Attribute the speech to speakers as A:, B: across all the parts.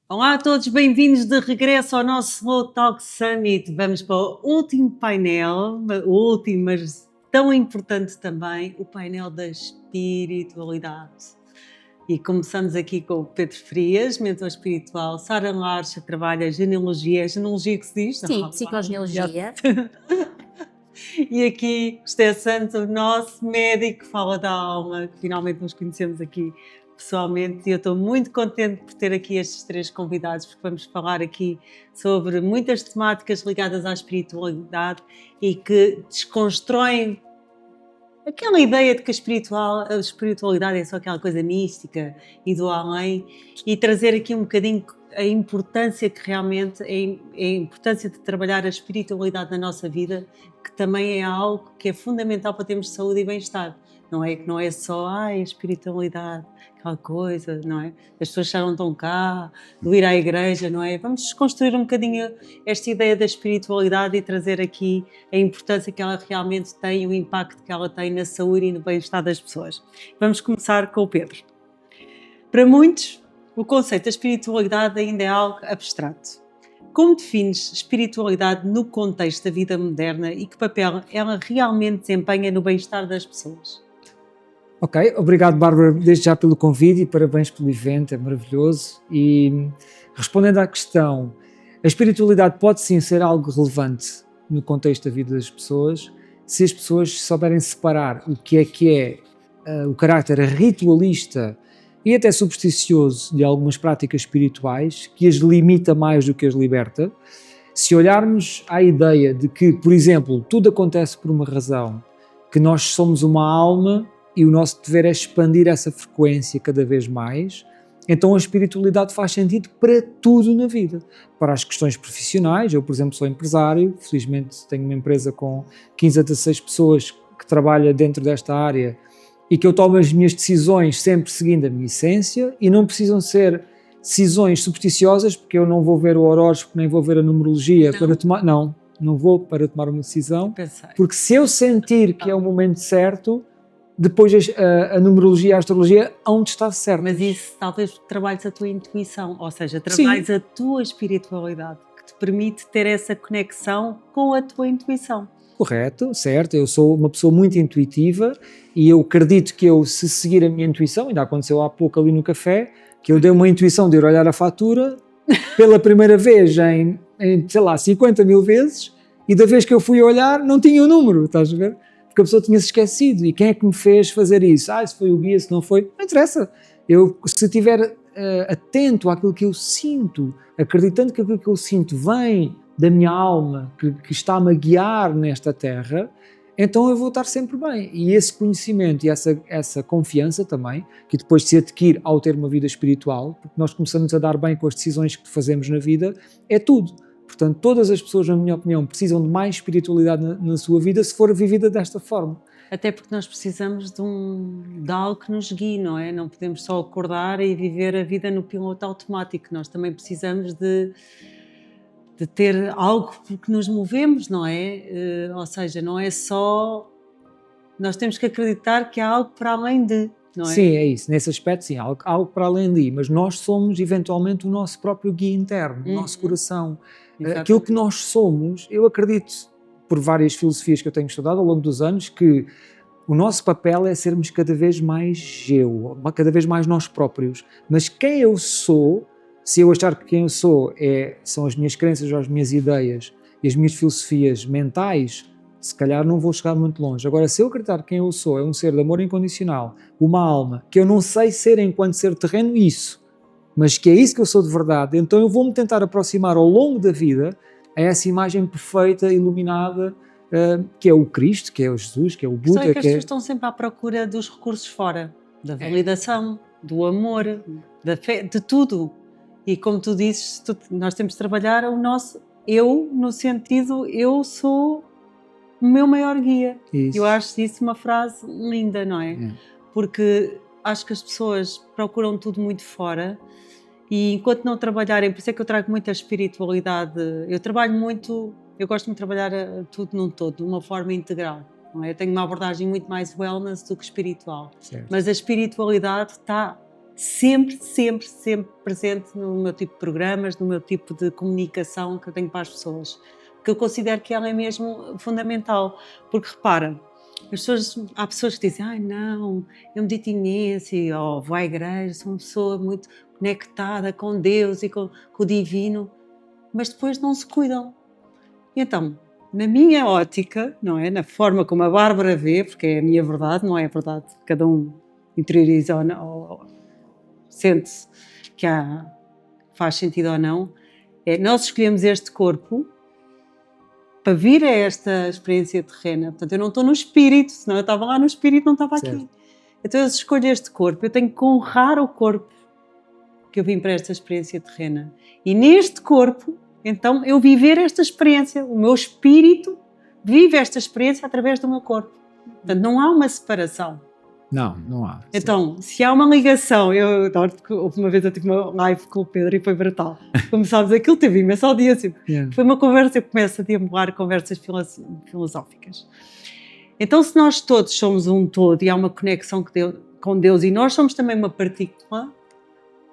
A: Olá a todos, bem-vindos de regresso ao nosso Slow Talk Summit. Vamos para o último painel, o último, mas tão importante também, o painel da espiritualidade. E começamos aqui com o Pedro Frias, mentor espiritual, Sara Larcha, trabalha genealogia, é genealogia que se diz?
B: Sim, psicogenealogia.
A: E aqui, José Santos, o nosso médico que fala da alma, que finalmente nos conhecemos aqui pessoalmente, e eu estou muito contente por ter aqui estes três convidados, porque vamos falar aqui sobre muitas temáticas ligadas à espiritualidade e que desconstroem aquela ideia de que a espiritualidade é só aquela coisa mística e do além, e trazer aqui um bocadinho a importância que realmente a importância de trabalhar a espiritualidade na nossa vida, que também é algo que é fundamental para termos saúde e bem-estar. Não é que não é só a espiritualidade, aquela coisa, não é? As pessoas já não estão cá, do ir à igreja, não é? Vamos desconstruir um bocadinho esta ideia da espiritualidade e trazer aqui a importância que ela realmente tem e o impacto que ela tem na saúde e no bem-estar das pessoas. Vamos começar com o Pedro. Para muitos, o conceito da espiritualidade ainda é algo abstrato. Como defines espiritualidade no contexto da vida moderna e que papel ela realmente desempenha no bem-estar das pessoas?
C: Ok, obrigado Bárbara desde já pelo convite e parabéns pelo evento, é maravilhoso. E respondendo à questão, a espiritualidade pode sim ser algo relevante no contexto da vida das pessoas, se as pessoas souberem separar o que é o caráter ritualista e até supersticioso de algumas práticas espirituais, que as limita mais do que as liberta. Se olharmos à ideia de que, por exemplo, tudo acontece por uma razão, que nós somos uma alma e o nosso dever é expandir essa frequência cada vez mais, então a espiritualidade faz sentido para tudo na vida. Para as questões profissionais, eu, por exemplo, sou empresário, felizmente tenho uma empresa com 15 a 16 pessoas que trabalha dentro desta área e que eu tomo as minhas decisões sempre seguindo a minha essência e não precisam ser decisões supersticiosas, porque eu não vou ver o horóscopo, nem vou ver a numerologia para tomar... Não vou para tomar uma decisão, porque se eu sentir que é o momento certo, depois a numerologia e a astrologia hão de estar certas.
A: Mas isso talvez trabalhes a tua intuição, ou seja, trabalhes a tua espiritualidade, que te permite ter essa conexão com a tua intuição.
C: Correto, certo, eu sou uma pessoa muito intuitiva e eu acredito que eu, se seguir a minha intuição, ainda aconteceu há pouco ali no café, que eu dei uma intuição de ir olhar a fatura pela primeira vez em sei lá, 50 mil vezes, e da vez que eu fui olhar não tinha o número, estás a ver? Porque a pessoa tinha-se esquecido. E quem é que me fez fazer isso? Se foi o guia, se não foi, não interessa. Eu, se estiver atento àquilo que eu sinto, acreditando que aquilo que eu sinto vem da minha alma, que está-me a guiar nesta terra, então eu vou estar sempre bem. E esse conhecimento e essa confiança também, que depois se adquire ao ter uma vida espiritual, porque nós começamos a dar bem com as decisões que fazemos na vida, é tudo. Portanto, todas as pessoas, na minha opinião, precisam de mais espiritualidade na sua vida se for vivida desta forma.
A: Até porque nós precisamos de algo que nos guie, não é? Não podemos só acordar e viver a vida no piloto automático. Nós também precisamos de ter algo que nos movemos, não é? Ou seja, não é só... Nós temos que acreditar que há algo para além de... Não é?
C: Sim, é isso. Nesse aspecto, sim, algo para além de, mas nós somos eventualmente o nosso próprio guia interno, o nosso coração.
A: Exatamente.
C: Aquilo que nós somos, eu acredito, por várias filosofias que eu tenho estudado ao longo dos anos, que o nosso papel é sermos cada vez mais cada vez mais nós próprios. Mas quem eu sou, se eu achar que quem eu sou são as minhas crenças ou as minhas ideias e as minhas filosofias mentais, se calhar não vou chegar muito longe. Agora, se eu acreditar que quem eu sou é um ser de amor incondicional, uma alma, que eu não sei ser enquanto ser terreno isso, mas que é isso que eu sou de verdade, então eu vou-me tentar aproximar ao longo da vida a essa imagem perfeita, iluminada, que é o Cristo, que é o Jesus, que é o Buda.
A: Só é que as pessoas estão sempre à procura dos recursos fora, da validação, do amor, da fé, de tudo. E como tu dizes, nós temos de trabalhar o nosso eu, no sentido, eu sou o meu maior guia.
C: Isso.
A: Eu acho isso uma frase linda, não é? Porque acho que as pessoas procuram tudo muito fora e enquanto não trabalharem, por isso é que eu trago muita espiritualidade, eu trabalho muito, eu gosto muito de trabalhar tudo num todo, de uma forma integral. Não é? Eu tenho uma abordagem muito mais wellness do que espiritual.
C: Certo.
A: Mas a espiritualidade está sempre, sempre, sempre presente no meu tipo de programas, no meu tipo de comunicação que eu tenho para as pessoas. Porque eu considero que ela é mesmo fundamental. Porque repara, há pessoas que dizem, ai não, eu medito imenso, ou vou à igreja, sou uma pessoa muito conectada com Deus e com o divino, mas depois não se cuidam. E então, na minha ótica, não é? Na forma como a Bárbara vê, porque é a minha verdade, não é a verdade, cada um interioriza ou sente que faz sentido ou não, nós escolhemos este corpo para vir a esta experiência terrena. Portanto, eu não estou no espírito, senão eu estava lá no espírito, não estava
C: Certo.
A: aqui. Então, eu escolho este corpo, eu tenho que honrar o corpo que eu vim para esta experiência terrena. E neste corpo, então, eu viver esta experiência, o meu espírito vive esta experiência através do meu corpo. Portanto, não há uma separação.
C: Não há.
A: Então, se há uma ligação, eu adoro que uma vez eu tive uma live com o Pedro e foi brutal. Como sabes, aquilo teve imensa audiência.
C: Yeah.
A: Foi uma conversa, eu começo a deambular conversas filosóficas. Então, se nós todos somos um todo e há uma conexão com Deus e nós somos também uma partícula,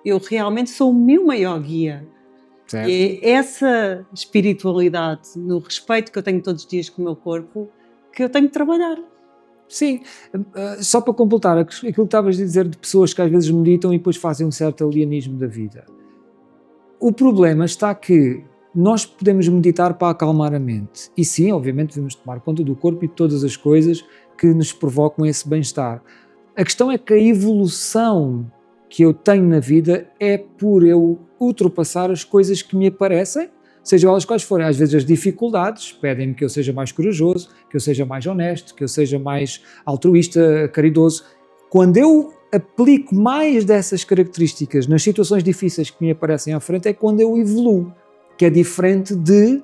A: eu realmente sou o meu maior guia.
C: Certo.
A: E é essa espiritualidade, no respeito que eu tenho todos os dias com o meu corpo, que eu tenho que trabalhar.
C: Sim, só para completar aquilo que estavas a dizer de pessoas que às vezes meditam e depois fazem um certo alienismo da vida. O problema está que nós podemos meditar para acalmar a mente. E sim, obviamente devemos tomar conta do corpo e de todas as coisas que nos provocam esse bem-estar. A questão é que a evolução que eu tenho na vida é por eu ultrapassar as coisas que me aparecem, sejam elas quais forem. Às vezes as dificuldades pedem-me que eu seja mais corajoso, que eu seja mais honesto, que eu seja mais altruísta, caridoso. Quando eu aplico mais dessas características nas situações difíceis que me aparecem à frente, é quando eu evoluo, que é diferente de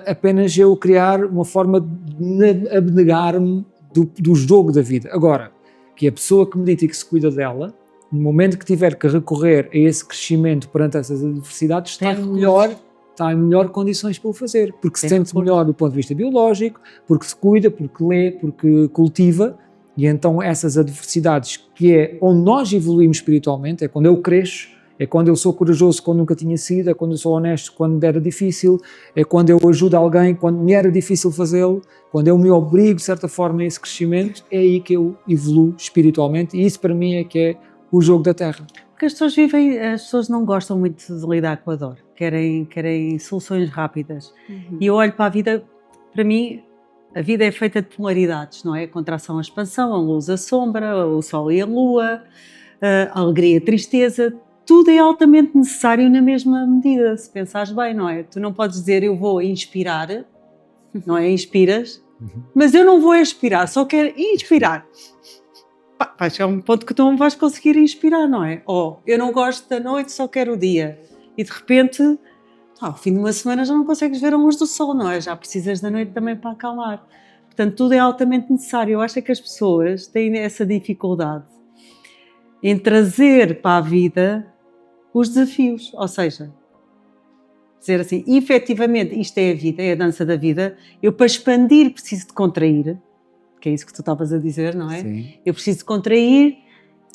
C: apenas eu criar uma forma de abnegar-me do jogo da vida. Agora, que a pessoa que medita e que se cuida dela, no momento que tiver que recorrer a esse crescimento perante essas adversidades, está em melhor condições para o fazer, porque se sente melhor do ponto de vista biológico, porque se cuida, porque lê, porque cultiva, e então essas adversidades, que é onde nós evoluímos espiritualmente, é quando eu cresço, é quando eu sou corajoso quando nunca tinha sido, é quando eu sou honesto quando era difícil, é quando eu ajudo alguém quando me era difícil fazê-lo, quando eu me obrigo de certa forma a esse crescimento, é aí que eu evoluo espiritualmente, e isso para mim é que é o jogo da Terra.
A: Porque as pessoas não gostam muito de lidar com a dor, querem soluções rápidas. E eu olho para a vida, para mim, a vida é feita de polaridades, não é? A contração, a expansão, a luz, a sombra, o sol e a lua, a alegria, a tristeza, tudo é altamente necessário na mesma medida, se pensares bem, não é? Tu não podes dizer eu vou inspirar, não é? Inspiras, mas eu não vou expirar, só quero inspirar. Vai chegar um ponto que tu não vais conseguir inspirar, não é? Ou eu não gosto da noite, só quero o dia. E de repente, ao fim de uma semana já não consegues ver a luz do sol, não é? Já precisas da noite também para acalmar. Portanto, tudo é altamente necessário. Eu acho que as pessoas têm essa dificuldade em trazer para a vida os desafios. Ou seja, dizer assim, efetivamente isto é a vida, é a dança da vida. Eu para expandir preciso de contrair. Que é isso que tu estavas a dizer, não é?
C: Sim.
A: Eu preciso de contrair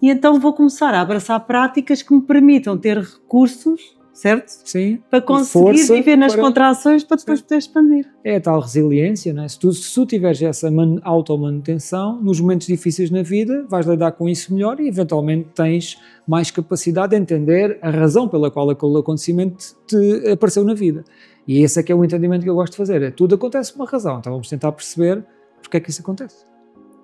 A: e então vou começar a abraçar práticas que me permitam ter recursos, certo?
C: Sim.
A: Para conseguir viver nas contrações para depois poder expandir.
C: É a tal resiliência, não é? Se tu tiveres essa automanutenção, nos momentos difíceis na vida, vais lidar com isso melhor e eventualmente tens mais capacidade de entender a razão pela qual aquele acontecimento te apareceu na vida. E esse é que é o entendimento que eu gosto de fazer. Tudo acontece por uma razão, então vamos tentar perceber porque é que isso acontece.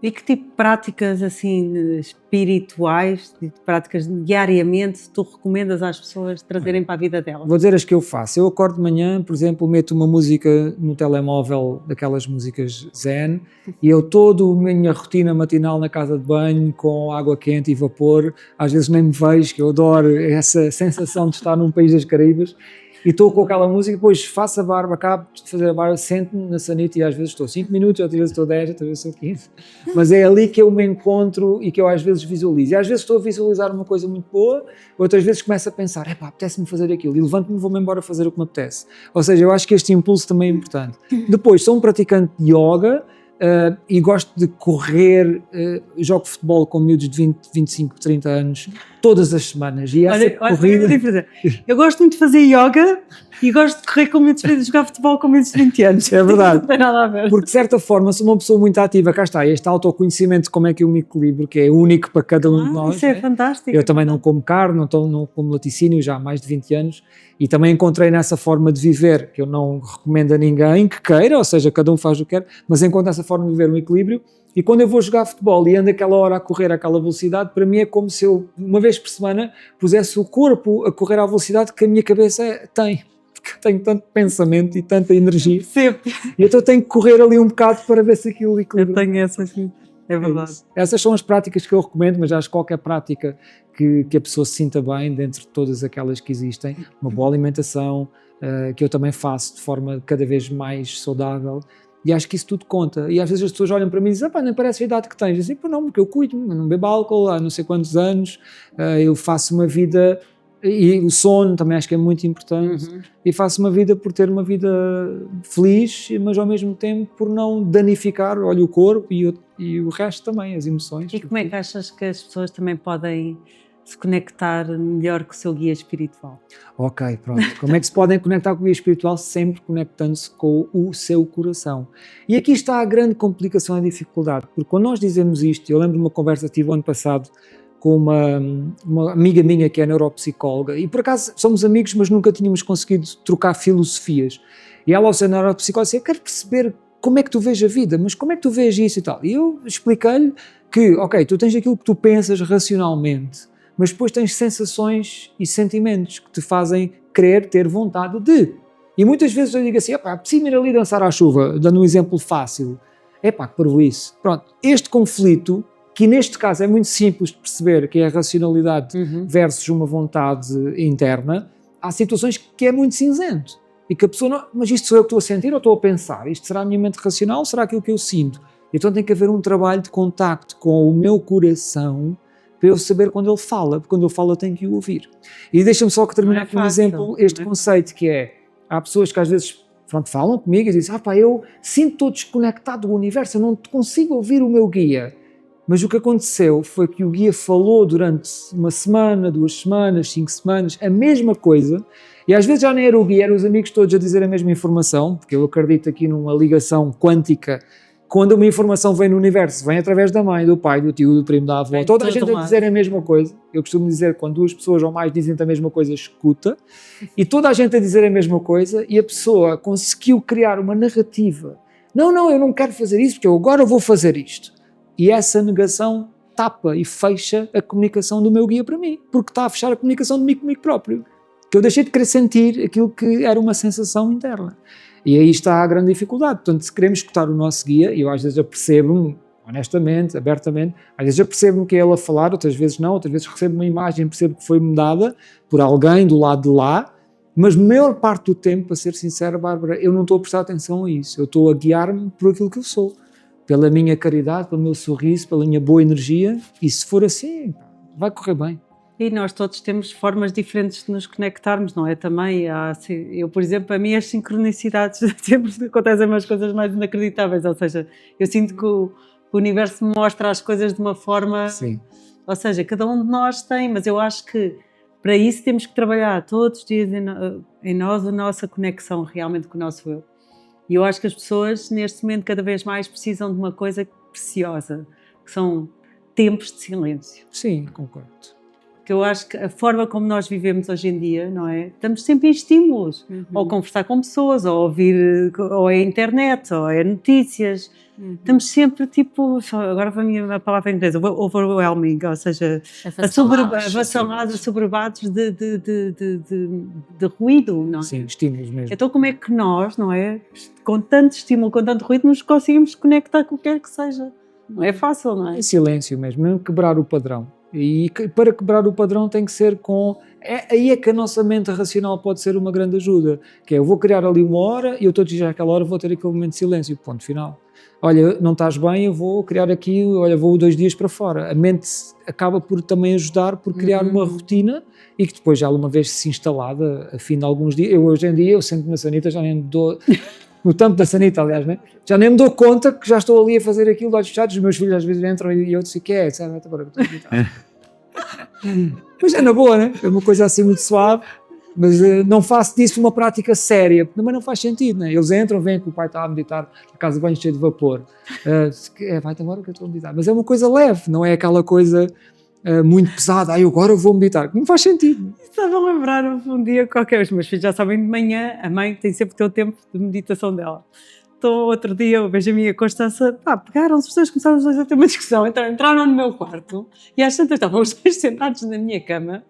A: E que tipo de práticas assim espirituais, de práticas diariamente, tu recomendas às pessoas trazerem para a vida delas?
C: Vou dizer as que eu faço. Eu acordo de manhã, por exemplo, meto uma música no telemóvel, daquelas músicas zen, e eu toda a minha rotina matinal na casa de banho, com água quente e vapor, às vezes nem me vejo, que eu adoro essa sensação de estar num país das Caraíbas, e estou com aquela música, depois faço a barba, acabo de fazer a barba, sento-me na sanita e às vezes estou 5 minutos, outras vezes estou 10, outras vezes estou 15. Mas é ali que eu me encontro e que eu às vezes visualizo. E às vezes estou a visualizar uma coisa muito boa, outras vezes começo a pensar, apetece-me fazer aquilo, e levanto-me e vou-me embora fazer o que me apetece. Ou seja, eu acho que este impulso também é importante. Depois, sou um praticante de yoga, e gosto de correr, jogo futebol com miúdos de 20, 25, 30 anos todas as semanas e essa corrida...
A: Eu gosto muito de fazer yoga e gosto de correr com miúdos, de jogar futebol com miúdos de 20 anos.
C: É verdade.
A: Não tem nada a ver.
C: Porque de certa forma sou uma pessoa muito ativa, cá está, este autoconhecimento de como é que eu me equilibro, que é único para cada um de nós.
A: Isso é fantástico.
C: Eu também não como carne, não como laticínio já há mais de 20 anos e também encontrei nessa forma de viver, que eu não recomendo a ninguém que queira, ou seja, cada um faz o que quer, mas encontro essa forma de viver um equilíbrio. E quando eu vou jogar futebol e ando aquela hora a correr àquela velocidade, para mim é como se eu, uma vez por semana, pusesse o corpo a correr à velocidade que a minha cabeça tem. Porque eu tenho tanto pensamento e tanta energia.
A: Sempre.
C: E então tenho que correr ali um bocado para ver se aquilo equilibra.
A: Eu tenho essas, é verdade.
C: Essas são as práticas que eu recomendo, mas acho que qualquer prática que a pessoa se sinta bem dentro de todas aquelas que existem, uma boa alimentação, que eu também faço de forma cada vez mais saudável, e acho que isso tudo conta. E às vezes as pessoas olham para mim e dizem, não parece a idade que tens. Eu digo, não, porque eu cuido-me, não bebo álcool há não sei quantos anos, eu faço uma vida, e o sono também acho que é muito importante, e faço uma vida por ter uma vida feliz, mas ao mesmo tempo por não danificar, olha, o corpo e o resto também, as emoções.
A: E como é que achas que as pessoas também podem se conectar melhor com o seu guia espiritual?
C: Ok, pronto. Como é que se podem conectar com o guia espiritual? Sempre conectando-se com o seu coração. E aqui está a grande complicação e a dificuldade, porque quando nós dizemos isto, eu lembro de uma conversa que tive o ano passado com uma amiga minha que é neuropsicóloga, e por acaso somos amigos, mas nunca tínhamos conseguido trocar filosofias. E ela, ao ser neuropsicóloga, disse, eu quero perceber como é que tu vês a vida, mas como é que tu vês isso e tal. E eu expliquei-lhe que, ok, tu tens aquilo que tu pensas racionalmente, mas depois tens sensações e sentimentos que te fazem querer ter vontade de. E muitas vezes eu digo assim, preciso ir ali dançar à chuva, dando um exemplo fácil. Que parvoíce. Pronto, este conflito, que neste caso é muito simples de perceber, que é a racionalidade versus uma vontade interna, há situações que é muito cinzento. E que a pessoa não, mas isto sou eu que estou a sentir ou estou a pensar? Isto será a minha mente racional ou será aquilo que eu sinto? Então tem que haver um trabalho de contacto com o meu coração para eu saber quando ele fala, porque quando ele fala eu tenho que o ouvir. E deixa-me só que terminar com um exemplo, este conceito que é, há pessoas que às vezes falam comigo e dizem, eu sinto estou desconectado do universo, eu não consigo ouvir o meu guia. Mas o que aconteceu foi que o guia falou durante uma semana, 2 semanas, 5 semanas, a mesma coisa, e às vezes já nem era o guia, eram os amigos todos a dizer a mesma informação, porque eu acredito aqui numa ligação quântica. Quando uma informação vem no universo, vem através da mãe, do pai, do tio, do primo, da avó, toda a gente a dizer a mesma coisa. Eu costumo dizer que quando 2 pessoas ou mais dizem a mesma coisa, escuta, e toda a gente a dizer a mesma coisa, e a pessoa conseguiu criar uma narrativa. Não, eu não quero fazer isso, porque eu agora vou fazer isto. E essa negação tapa e fecha a comunicação do meu guia para mim, porque está a fechar a comunicação de mim comigo próprio. Que eu deixei de querer sentir aquilo que era uma sensação interna. E aí está a grande dificuldade. Portanto, se queremos escutar o nosso guia, e eu às vezes apercebo-me, honestamente, abertamente, às vezes apercebo-me que é ele a falar, outras vezes não, outras vezes recebo uma imagem, percebo que foi-me dada por alguém do lado de lá, mas a maior parte do tempo, para ser sincero, Bárbara, eu não estou a prestar atenção a isso. Eu estou a guiar-me por aquilo que eu sou, pela minha caridade, pelo meu sorriso, pela minha boa energia, e se for assim, vai correr bem.
A: E nós todos temos formas diferentes de nos conectarmos, não é? Também, eu, por exemplo, a mim as sincronicidades sempre acontecem umas coisas mais inacreditáveis, ou seja, eu sinto que o universo me mostra as coisas de uma forma...
C: Sim.
A: Ou seja, cada um de nós tem, mas eu acho que para isso temos que trabalhar todos os dias em nós a nossa conexão realmente com o nosso eu. E eu acho que as pessoas, neste momento, cada vez mais precisam de uma coisa preciosa, que são tempos de silêncio.
C: Sim, concordo.
A: Que eu acho que a forma como nós vivemos hoje em dia, não é? Estamos sempre em estímulos, ou conversar com pessoas, ou ouvir, ou é internet, ou é notícias. Estamos sempre tipo, agora vem a palavra em inglês, overwhelming, ou seja, avassalados, assoberbados de ruído, não é?
C: Sim, estímulos mesmo.
A: Então como é que nós, não é? Com tanto estímulo, com tanto ruído, nos conseguimos conectar com o que quer que seja? Não é fácil, não é?
C: É silêncio mesmo quebrar o padrão. E para quebrar o padrão tem que ser com... Aí é que a nossa mente racional pode ser uma grande ajuda, que é, eu vou criar ali 1 hora e eu todos os dias àquela hora vou ter aquele momento de silêncio, ponto final. Olha, não estás bem, eu vou criar aqui, olha, vou 2 dias para fora. A mente acaba por também ajudar, por criar uma rotina e que depois já uma vez se instalada, a fim de alguns dias, eu hoje em dia, eu sento na sanita, já nem dou... no tampo da sanita, aliás, né? Já nem me dou conta que já estou ali a fazer aquilo de olhos fechados, os meus filhos às vezes entram e eu disse, que é, sabe? Agora eu estou a meditar. Mas é na boa, né? É uma coisa assim muito suave, mas não faço disso uma prática séria, porque também não faz sentido, né? Eles entram, veem que o pai está a meditar, a casa de banho cheia de vapor. Vai-te embora que eu estou a meditar. Mas é uma coisa leve, não é aquela coisa muito pesada, agora eu vou meditar. Não faz sentido.
A: Estava a lembrar um dia qualquer, os meus filhos já sabem de manhã, a mãe tem sempre o teu tempo de meditação dela. Então, outro dia, o Benjamin e a Constança, pegaram-se os dois, começaram os dois a ter uma discussão, então entraram no meu quarto e às tantas estavam os dois sentados na minha cama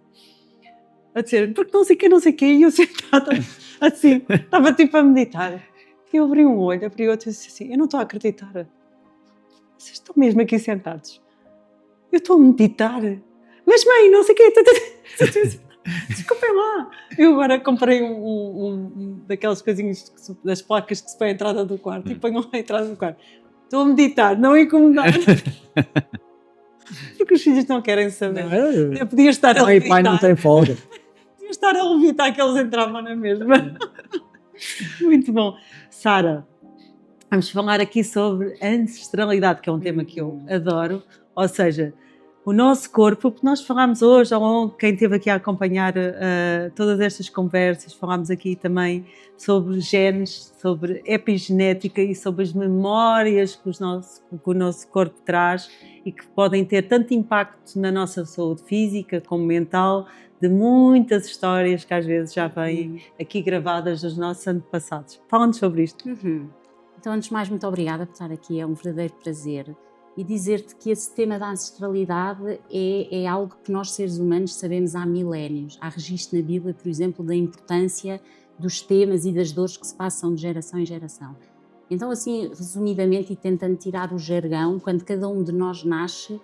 A: a dizer, porque não sei o quê, e eu sentada assim, estava tipo a meditar. E eu abri um olho, abri outro e disse assim, eu não estou a acreditar, vocês estão mesmo aqui sentados, eu estou a meditar, mas mãe, não sei o quê, desculpem lá. Eu agora comprei daquelas coisinhas, das placas que se põe à entrada do quarto e ponho lá à entrada do quarto. Estou a meditar, não a incomodar. Porque os filhos não querem saber. Eu podia estar a levitar.
C: Pai não tem folga.
A: Podia estar a levitar que eles entravam na mesma. Muito bom. Sara, vamos falar aqui sobre ancestralidade, que é um tema que eu adoro. Ou seja, o nosso corpo, porque nós falámos hoje, ao longo, quem esteve aqui a acompanhar todas estas conversas, falámos aqui também sobre genes, sobre epigenética e sobre as memórias que o nosso corpo traz e que podem ter tanto impacto na nossa saúde física como mental, de muitas histórias que às vezes já vêm aqui gravadas dos nossos antepassados. Fala-nos sobre isto.
B: Então, antes de mais, muito obrigada por estar aqui, é um verdadeiro prazer. E dizer-te que esse tema da ancestralidade é algo que nós seres humanos sabemos há milénios. Há registro na Bíblia, por exemplo, da importância dos temas e das dores que se passam de geração em geração. Então, assim, resumidamente e tentando tirar o jargão, quando cada um de nós nasce,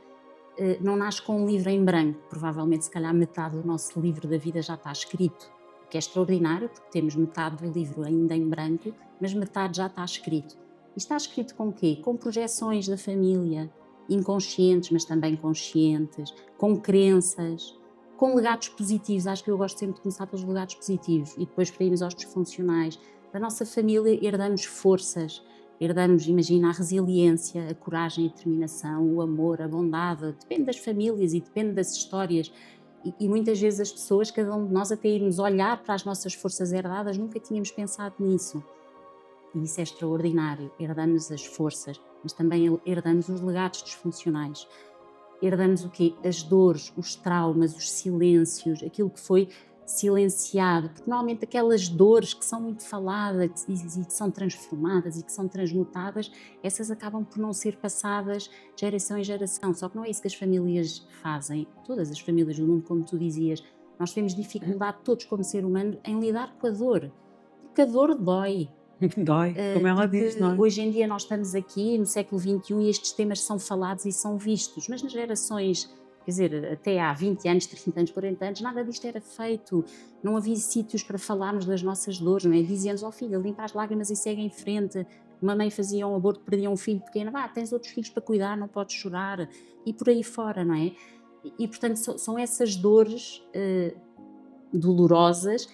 B: não nasce com um livro em branco. Provavelmente, se calhar, metade do nosso livro da vida já está escrito, o que é extraordinário, porque temos metade do livro ainda em branco, mas metade já está escrito. E está escrito com o quê? Com projeções da família, inconscientes, mas também conscientes, com crenças, com legados positivos. Acho que eu gosto sempre de começar pelos legados positivos e depois para irmos aos disfuncionais. Da nossa família herdamos forças, herdamos, imagina, a resiliência, a coragem, a determinação, o amor, a bondade. Depende das famílias e depende das histórias. E muitas vezes as pessoas, cada um de nós, até irmos olhar para as nossas forças herdadas, nunca tínhamos pensado nisso. E isso é extraordinário, herdamos as forças, mas também herdamos os legados disfuncionais. Herdamos o quê? As dores, os traumas, os silêncios, aquilo que foi silenciado, porque normalmente aquelas dores que são muito faladas e que são transformadas e que são transmutadas, essas acabam por não ser passadas de geração em geração, só que não é isso que as famílias fazem, todas as famílias do mundo, como tu dizias, nós temos dificuldade todos como ser humano em lidar com a dor, porque a dor dói.
A: Dói, como ela diz, não é?
B: Hoje em dia nós estamos aqui no século XXI e estes temas são falados e são vistos, mas nas gerações, quer dizer, até há 20 anos, 30 anos, 40 anos, nada disto era feito, não havia sítios para falarmos das nossas dores, não é? Diziam-nos, filha, limpa as lágrimas e segue em frente. Uma mãe fazia um aborto, perdia um filho pequeno, tens outros filhos para cuidar, não podes chorar, e por aí fora, não é? E portanto são essas dores dolorosas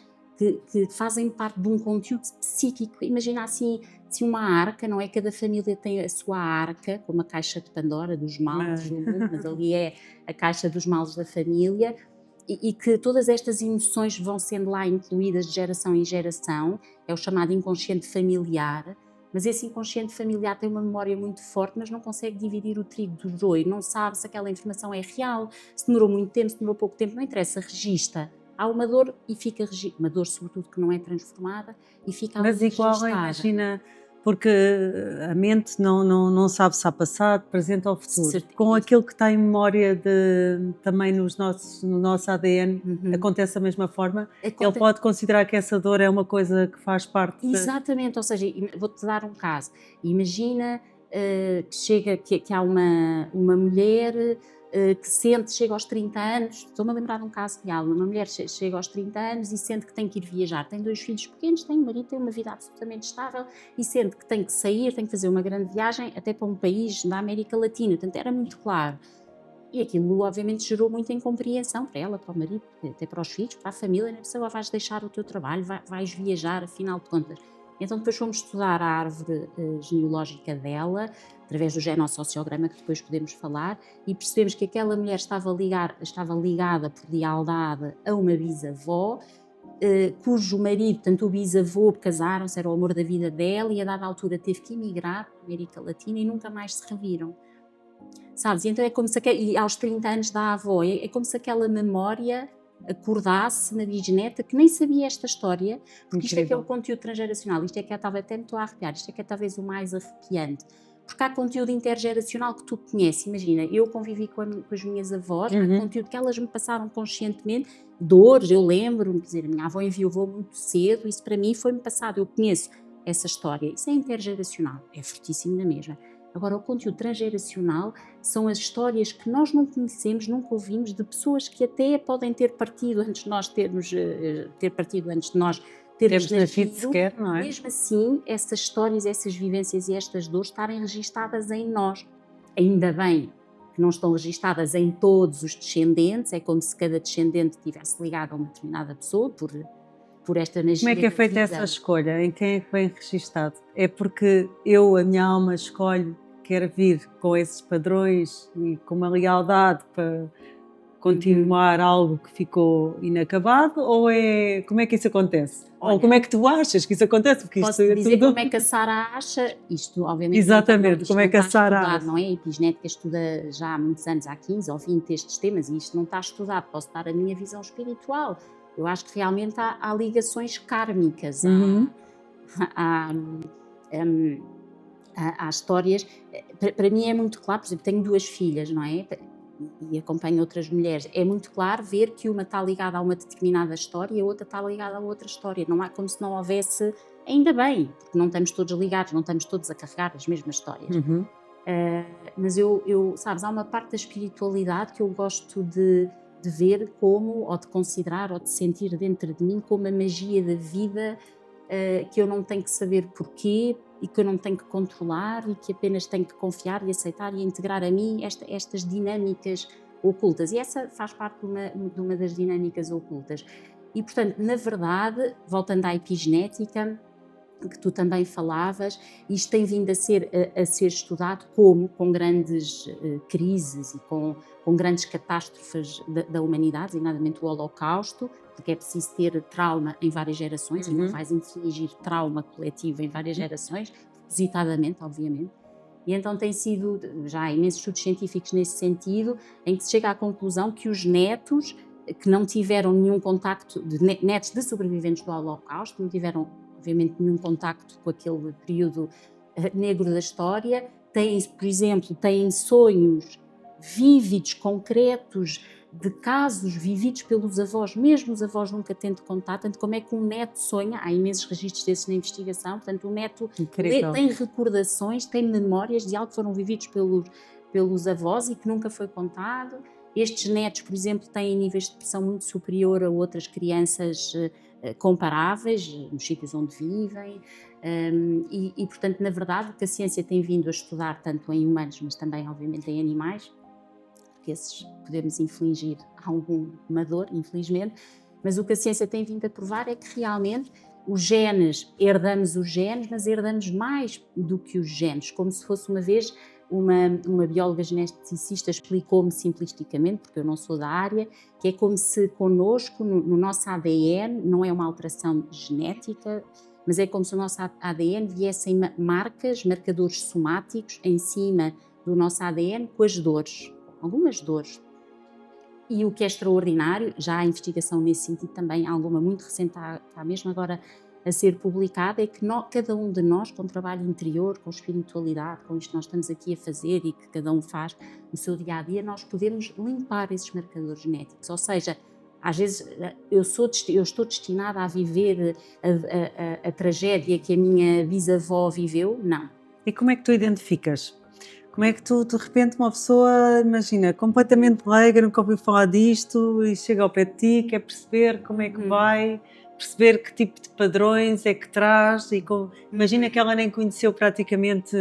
B: que fazem parte de um conteúdo psíquico. Imagina assim, se uma arca, não é? Cada família tem a sua arca, como a caixa de Pandora dos males do mundo, mas ali é a caixa dos males da família, e que todas estas emoções vão sendo lá incluídas de geração em geração, é o chamado inconsciente familiar, mas esse inconsciente familiar tem uma memória muito forte, mas não consegue dividir o trigo do joio, não sabe se aquela informação é real, se demorou muito tempo, se demorou pouco tempo, não interessa, registra. Há uma dor e fica registrada, uma dor sobretudo que não é transformada e fica ali registada.
A: Mas igual, imagina, porque a mente não sabe se há passado, presente ou futuro.
B: Certeza.
A: Com aquilo que está em memória também no nosso ADN, acontece da mesma forma? Ele pode considerar que essa dor é uma coisa que faz parte...
B: Exatamente, ou seja, vou-te dar um caso. Imagina que há uma mulher... que chega aos 30 anos, estou-me a lembrar de um caso real, uma mulher chega aos 30 anos e sente que tem que ir viajar, tem 2 filhos pequenos, tem um marido, tem uma vida absolutamente estável e sente que tem que sair, tem que fazer uma grande viagem até para um país da América Latina, portanto era muito claro. E aquilo obviamente gerou muita incompreensão para ela, para o marido, até para os filhos, para a família, não é? Agora vais deixar o teu trabalho, vais viajar, afinal de contas. Então depois fomos estudar a árvore genealógica dela, através do genossociograma, que depois podemos falar, e percebemos que aquela mulher estava ligada por lealdade a uma bisavó, cujo marido, tanto o bisavô, casaram-se, era o amor da vida dela, e a dada altura teve que emigrar para a América Latina e nunca mais se reviram. Sabes? E então é como se, e aos 30 anos da avó, é como se aquela memória acordasse na bisneta, que nem sabia esta história, porque isto é que é o conteúdo transgeracional, isto é que talvez até me estou a arrepiar, isto é que é talvez o mais arrepiante, porque há conteúdo intergeracional que tu conheces. Imagina, eu convivi com as minhas avós, há conteúdo que elas me passaram conscientemente, dores, eu lembro-me, quer dizer, a minha avó enviou muito cedo, isso para mim foi-me passado, eu conheço essa história, isso é intergeracional, é fortíssimo na mesma. Agora, o conteúdo transgeracional são as histórias que nós não conhecemos, nunca ouvimos, de pessoas que até podem ter partido antes de nós termos
A: nascido sequer, não é?
B: Mesmo assim, essas histórias, essas vivências e estas dores estarem registadas em nós. Ainda bem que não estão registadas em todos os descendentes, é como se cada descendente estivesse ligado a uma determinada pessoa, por esta magia.
A: Como é que é feita essa escolha? Em quem é que vem registado? É porque a minha alma escolhe, quer vir com esses padrões e com uma lealdade para continuar algo que ficou inacabado, ou como é que isso acontece? Olha, ou como é que tu achas que isso acontece? Porque
B: posso dizer como é que a Sara acha, isto obviamente...
A: Exatamente, como é que a Sara acha?
B: Não é? A epigenética estuda já há muitos anos, há 15 ou 20 estes temas, e isto não está estudado, posso dar a minha visão espiritual. Eu acho que realmente há ligações kármicas, há histórias. Para mim é muito claro, por exemplo, tenho 2 filhas, não é? E acompanho outras mulheres. É muito claro ver que uma está ligada a uma determinada história e a outra está ligada a outra história. Não há como se não houvesse, ainda bem, porque não estamos todos ligados, não estamos todos a carregar as mesmas histórias. Mas sabes, há uma parte da espiritualidade que eu gosto de ver como, ou de considerar, ou de sentir dentro de mim como a magia da vida, que eu não tenho que saber porquê e que eu não tenho que controlar e que apenas tenho que confiar e aceitar e integrar a mim estas dinâmicas ocultas. E essa faz parte de uma das dinâmicas ocultas. E, portanto, na verdade, voltando à epigenética, que tu também falavas, isto tem vindo a ser estudado com grandes crises e com grandes catástrofes da humanidade, designadamente o Holocausto, porque é preciso ter trauma em várias gerações e não vais infligir trauma coletivo em várias gerações, propositadamente, obviamente. E então tem sido, já há imensos estudos científicos nesse sentido, em que se chega à conclusão que os netos que não tiveram nenhum contacto, netos de sobreviventes do Holocausto, não tiveram obviamente nenhum contacto com aquele período negro da história, por exemplo, têm sonhos vívidos, concretos, de casos vividos pelos avós, mesmo os avós nunca tendo contato. Portanto, como é que um neto sonha? Há imensos registros desses na investigação. Portanto, o neto tem recordações, tem memórias de algo que foram vividos pelos avós e que nunca foi contado. Estes netos, por exemplo, têm níveis de depressão muito superior a outras crianças comparáveis nos sítios onde vivem, e portanto, na verdade, o que a ciência tem vindo a estudar tanto em humanos, mas também obviamente em animais, porque esses podemos infligir alguma dor, infelizmente, mas o que a ciência tem vindo a provar é que realmente os genes, herdamos os genes, mas herdamos mais do que os genes, como se fosse uma vez uma bióloga geneticista explicou-me simplisticamente, porque eu não sou da área, que é como se connosco, no nosso ADN, não é uma alteração genética, mas é como se o nosso ADN viessem marcadores somáticos em cima do nosso ADN com as dores, algumas dores. E o que é extraordinário, já há investigação nesse sentido também, há alguma muito recente, está mesmo agora a ser publicada, é que cada um de nós, com trabalho interior, com espiritualidade, com isto que nós estamos aqui a fazer e que cada um faz no seu dia-a-dia, nós podemos limpar esses marcadores genéticos. Ou seja, às vezes eu estou destinada a viver a tragédia que a minha bisavó viveu? Não.
A: E como é que tu identificas? Como é que tu, de repente, uma pessoa, imagina, completamente leiga, nunca ouviu falar disto e chega ao pé de ti, quer perceber como é que vai, perceber que tipo de padrões é que traz e imagina que ela nem conheceu praticamente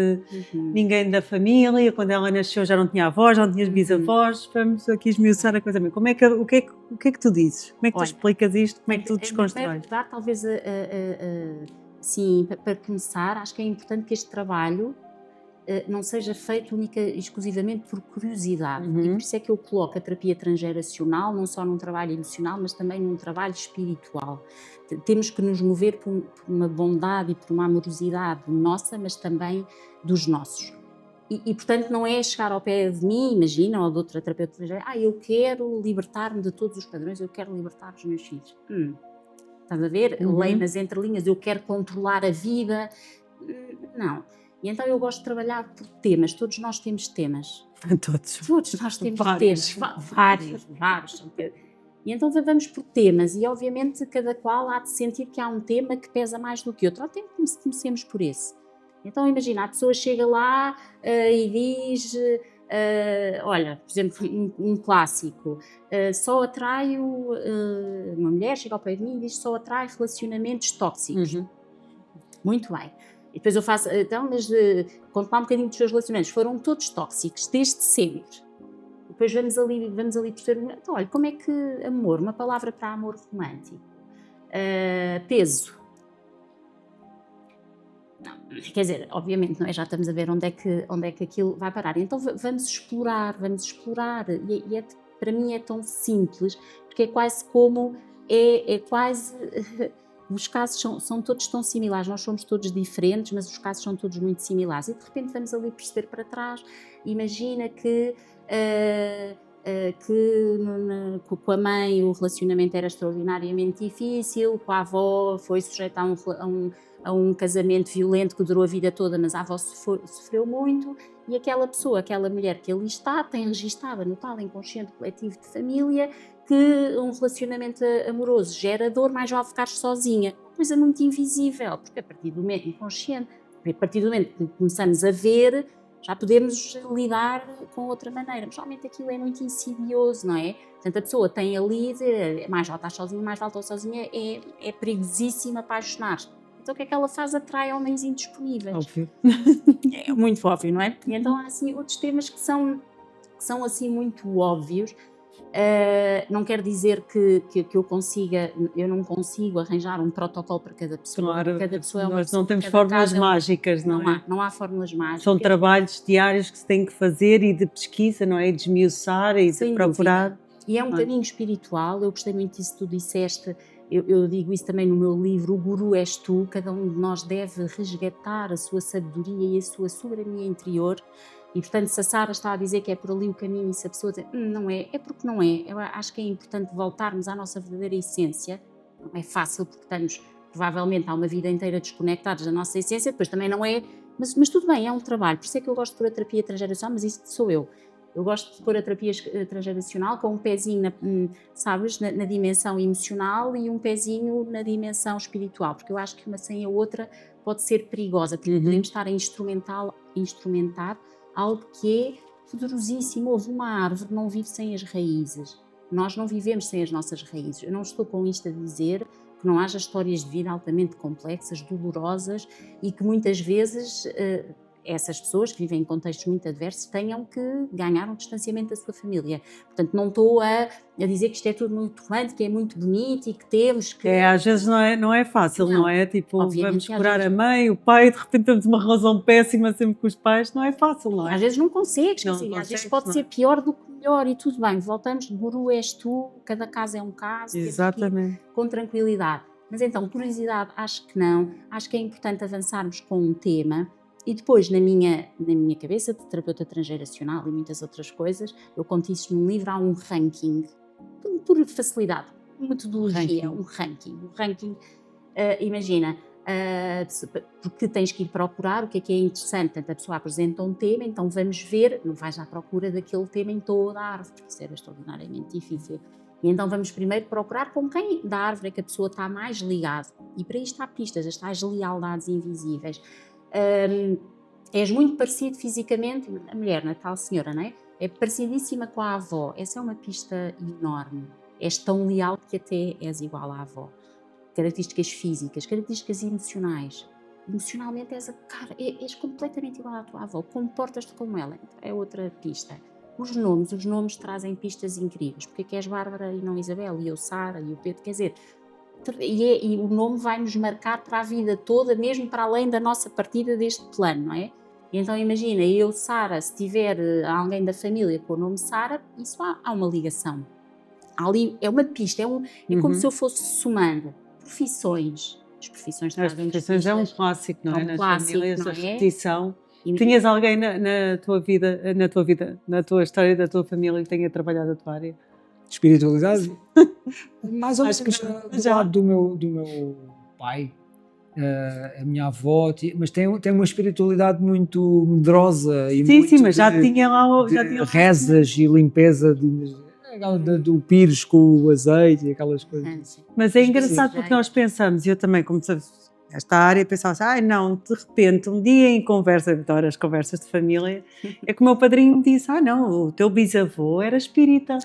A: ninguém da família, quando ela nasceu já não tinha avós, já não tinha bisavós, vamos aqui esmiuçar a coisa mesmo. O que é que tu dizes? Como é que tu explicas isto? Como é que tu desconstróis?
B: Talvez Sim, para começar, acho que é importante que este trabalho não seja feito única e exclusivamente por curiosidade. E por
A: Uhum.
B: isso é que eu coloco a terapia transgeracional não só num trabalho emocional, mas também num trabalho espiritual. Temos que nos mover por uma bondade e por uma amorosidade nossa, mas também dos nossos. Portanto, não é chegar ao pé de mim, imagina, ou de outra terapeuta transgeracional, eu quero libertar-me de todos os padrões, eu quero libertar os meus filhos. Estás a ver? Lei
A: Uhum.
B: nas entrelinhas, eu quero controlar a vida. Não. E então eu gosto de trabalhar por temas, todos nós temos temas.
A: Todos.
B: Todos nós temos
A: Vários.
B: temas, vários. E então vamos por temas e obviamente cada qual há de sentir que há um tema que pesa mais do que outro. Ou tem que comecemos por esse. Então imagina, a pessoa chega lá e diz, olha, por exemplo, um clássico, só atraio, uma mulher chega ao pé de mim e diz só atrai relacionamentos tóxicos.
A: Uhum.
B: Muito bem. E depois eu faço, então, mas conto lá um bocadinho dos seus relacionamentos. Foram todos tóxicos, desde sempre. Depois vamos ali perceber, então, olha, como é que amor, uma palavra para amor romântico. Peso. Não, quer dizer, obviamente, não é? Já estamos a ver onde é que aquilo vai parar. Então vamos explorar. Para mim é tão simples, porque é quase como, é quase... Os casos são todos tão similares, nós somos todos diferentes, mas os casos são todos muito similares. E de repente vamos ali perceber para trás, imagina que com a mãe o relacionamento era extraordinariamente difícil, com a avó foi sujeita a um casamento violento que durou a vida toda, mas a avó sofreu muito, e aquela mulher que ali está, tem registada no tal inconsciente coletivo de família que um relacionamento amoroso gera dor, mais vale ficar sozinha. Coisa muito invisível, porque a partir do momento inconsciente, a partir do momento que começamos a ver, já podemos lidar com outra maneira. Mas realmente aquilo é muito insidioso, não é? Portanto, a pessoa tem ali, mais vale estar sozinha, mais vale estar sozinha, é perigosíssimo apaixonar-se. Então o que é que ela faz? Atrai homens indisponíveis.
A: Óbvio.
B: É muito óbvio, não é? E então há assim outros temas que são assim muito óbvios. Não quer dizer que eu não consigo arranjar um protocolo para cada pessoa.
A: Claro,
B: Cada pessoa é uma
A: nós
B: pessoa,
A: não temos
B: cada
A: fórmulas
B: caso é
A: mágicas, não é?
B: não há fórmulas mágicas.
A: São trabalhos diários que se tem que fazer e de pesquisa, não é? E de esmiuçar e
B: Sem
A: de procurar.
B: dúvida. E é um caminho espiritual, eu gostei muito disso que tu disseste, eu digo isso também no meu livro, o guru és tu, cada um de nós deve resgatar a sua sabedoria e a sua soberania interior. E, portanto, se a Sara está a dizer que é por ali o caminho e se a pessoa diz, não é, é porque não é. Eu acho que é importante voltarmos à nossa verdadeira essência. Não é fácil porque estamos, provavelmente, há uma vida inteira desconectados da nossa essência, depois também não é, mas tudo bem, é um trabalho. Por isso é que eu gosto de pôr a terapia transgeracional, mas isso sou eu. Eu gosto de pôr a terapia transgeracional com um pezinho, sabes, na dimensão emocional e um pezinho na dimensão espiritual, porque eu acho que uma sem a outra pode ser perigosa, porque podemos estar a instrumentar algo que é poderosíssimo. Houve uma árvore, não vive sem as raízes. Nós não vivemos sem as nossas raízes. Eu não estou com isto a dizer que não haja histórias de vida altamente complexas, dolorosas e que muitas vezes essas pessoas que vivem em contextos muito adversos tenham que ganhar um distanciamento da sua família. Portanto, não estou a dizer que isto é tudo muito romântico, é muito bonito e que temos que...
A: Às vezes não é fácil, não é? Tipo,
B: Obviamente,
A: vamos curar a mãe, o pai, de repente temos uma relação péssima sempre com os pais, não é fácil, não é?
B: Às vezes não consegues,
A: Não
B: às vezes
A: consegues,
B: pode
A: não é?
B: ser pior do que melhor e tudo bem, voltamos, guru és tu, cada caso é um caso, temos que ir
A: Exatamente.
B: com tranquilidade. Mas então, curiosidade, acho que não, acho que é importante avançarmos com um tema. E depois, na minha cabeça, de terapeuta transgeracional e muitas outras coisas, eu conto isso num livro, há um ranking, por facilidade, metodologia, um ranking. Imagina, porque tens que ir procurar o que é interessante. Portanto, a pessoa apresenta um tema, então vamos ver, não vais à procura daquele tema em toda a árvore, porque isso era extraordinariamente difícil. E então vamos primeiro procurar com quem da árvore é que a pessoa está mais ligada. E para isto há pistas, as tais lealdades invisíveis. És muito parecido fisicamente, a mulher, a tal senhora, não é? É parecidíssima com a avó, essa é uma pista enorme. És tão leal que até és igual à avó. Características físicas, características emocionais. Emocionalmente és completamente igual à tua avó, comportas-te como ela, então é outra pista. Os nomes trazem pistas incríveis, porque é que és Bárbara e não Isabel, e eu Sara, e o Pedro, quer dizer, e o nome vai nos marcar para a vida toda, mesmo para além da nossa partida deste plano, não é? E então imagina, eu, Sara, se tiver alguém da família com o nome Sara, isso há uma ligação. Ali é uma pista, é como se eu fosse somando profissões. As profissões
A: As profissões é um clássico, não é? Nas famílias,
B: não
A: a
B: é?
A: repetição. Tinhas alguém na tua vida, na tua história da tua família que tenha trabalhado a tua área?
C: Espiritualidade? Mais ou menos
A: Acho que
C: do lado do meu pai, a minha avó, mas tem uma espiritualidade muito medrosa e
A: sim,
C: muito
A: sim, mas já tinha lá
C: rezas e limpeza do pires com o azeite e aquelas coisas.
A: Mas é engraçado porque nós pensamos, e eu também, como sabes, esta área, pensava assim, ai não, de repente, um dia em conversa, adoro as conversas de família, é que o meu padrinho me disse, não, o teu bisavô era espírita.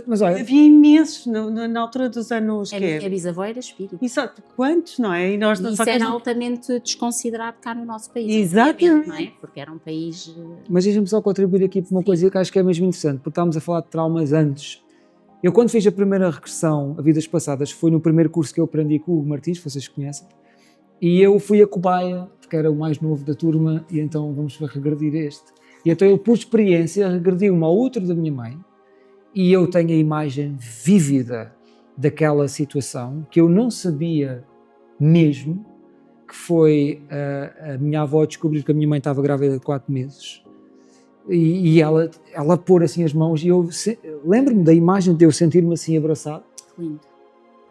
C: Mas olha,
A: havia imensos, na altura dos anos...
B: A minha bisavó era espírita.
A: E só, quantos, não é?
B: E isso era altamente desconsiderado cá no nosso país.
A: Exatamente.
B: Não é? Porque era um país...
C: Mas deixa-me só contribuir aqui para uma coisa que acho que é mesmo interessante, porque estávamos a falar de traumas antes. Eu, quando fiz a primeira regressão a vidas passadas, foi no primeiro curso que eu aprendi com o Hugo Martins, vocês conhecem, e eu fui a cobaia, porque era o mais novo da turma, e então vamos regredir este. E então eu, por experiência, regredi uma ao outro da minha mãe, e eu tenho a imagem vívida daquela situação, que eu não sabia mesmo, que foi a minha avó descobrir que a minha mãe estava grávida de 4 meses, e ela pôr assim as mãos, e eu lembro-me da imagem de eu sentir-me assim abraçado.
B: Lindo.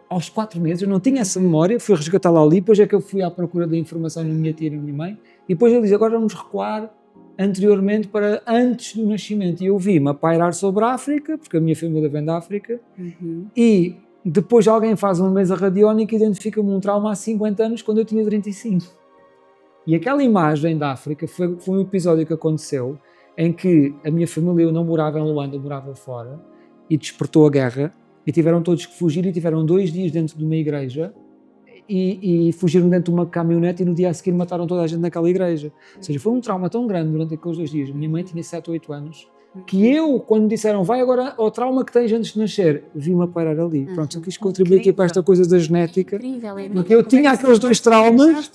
C: Aos 4 meses, eu não tinha essa memória, fui resgatá-la ali, depois é que eu fui à procura da informação na minha tia e na minha mãe, e depois ele diz, agora vamos recuar anteriormente para antes do nascimento, e eu vi-me a pairar sobre a África, porque a minha família vem da África, e depois alguém faz uma mesa radiónica e identifica-me um trauma há 50 anos, quando eu tinha 35. E aquela imagem da África foi um episódio que aconteceu, em que a minha família, eu não morava em Luanda, eu morava fora, e despertou a guerra, e tiveram todos que fugir, e tiveram 2 dias dentro de uma igreja, e fugiram dentro de uma caminhonete, e no dia a seguir mataram toda a gente naquela igreja. Ou seja, foi um trauma tão grande durante aqueles 2 dias. Minha mãe tinha 7 ou 8 anos, que eu, quando me disseram, vai agora ao trauma que tens antes de nascer, vi-me a pairar ali. Pronto, eu quis contribuir aqui para esta coisa da genética, porque eu tinha aqueles 2 traumas,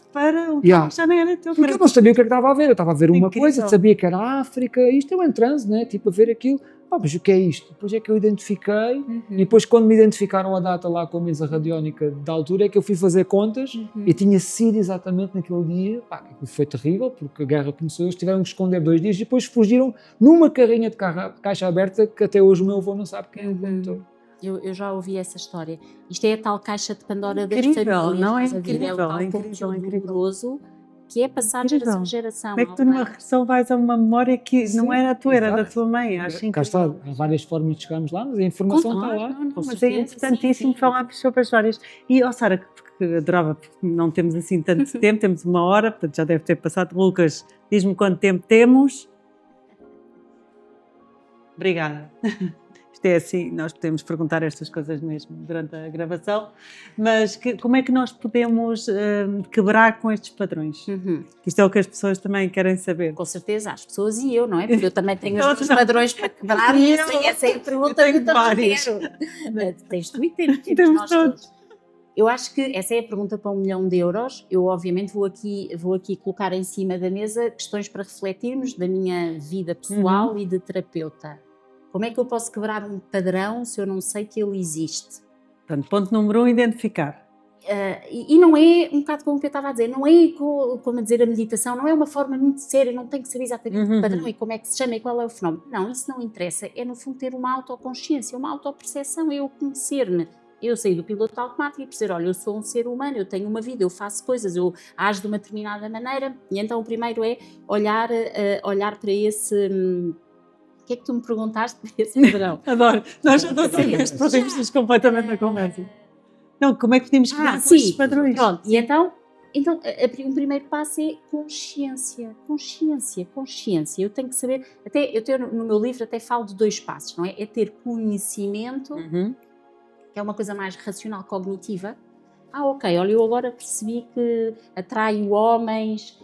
A: já nem era teu,
C: porque eu não sabia o que é que estava a ver. Eu estava a ver uma coisa, sabia que era a África, isto eu em transe, né? Tipo a ver aquilo. Mas o que é isto? Depois é que eu identifiquei, e depois quando me identificaram a data lá com a mesa radiónica da altura, é que eu fui fazer contas, e tinha sido exatamente naquele dia. Foi terrível, porque a guerra começou, eles tiveram que esconder 2 dias, e depois fugiram numa carrinha de caixa aberta, que até hoje o meu avô não sabe quem é o condutor.
B: Eu já ouvi essa história. Isto é a tal caixa de Pandora das
A: incrível,
B: famílias.
A: não é
B: incrível, é incrível, que é passar de geração em geração.
A: Como é que tu numa regressão vais a uma memória que não era a tua, era da tua mãe? Acho incrível.
C: Cá está, há várias formas de chegarmos lá, mas a informação está lá.
A: Mas é importantíssimo falarmos sobre as várias. E, Sara, porque adorava, porque não temos assim tanto tempo, temos 1 hora, portanto já deve ter passado. Lucas, diz-me quanto tempo temos. Obrigada. Isto é assim, nós podemos perguntar estas coisas mesmo durante a gravação, mas como é que nós podemos quebrar com estes padrões? Isto é o que as pessoas também querem saber.
B: Com certeza, as pessoas e eu, não é? Porque eu também tenho os meus padrões para quebrar, e essa é a pergunta que eu também quero. Tens tu e temos nós todos. Eu acho que essa é a pergunta para 1 milhão de euros. Eu, obviamente, vou aqui colocar em cima da mesa questões para refletirmos da minha vida pessoal e de terapeuta. Como é que eu posso quebrar um padrão se eu não sei que ele existe?
A: Portanto, ponto número 1, identificar.
B: E não é, um bocado como o que eu estava a dizer, não é como a dizer a meditação, não é uma forma muito séria, não tem que saber exatamente o padrão e como é que se chama e qual é o fenómeno. Não, isso não interessa, é no fundo ter uma autoconsciência, uma autoperceção, é eu conhecer-me. Eu saí do piloto automático e perceber, olha, eu sou um ser humano, eu tenho uma vida, eu faço coisas, eu ajo de uma determinada maneira, e então o primeiro é olhar para esse... O que é que tu me perguntaste para esse padrão?
A: Adoro, nós já perdemos completamente na conversa. Não, como é que podemos quebrar esses padrões?
B: Pronto, e então o primeiro passo é consciência. Eu tenho que saber, eu tenho no meu livro até falo de 2 passos, não é? É ter conhecimento, que é uma coisa mais racional, cognitiva. Ok, olha, eu agora percebi que atraio homens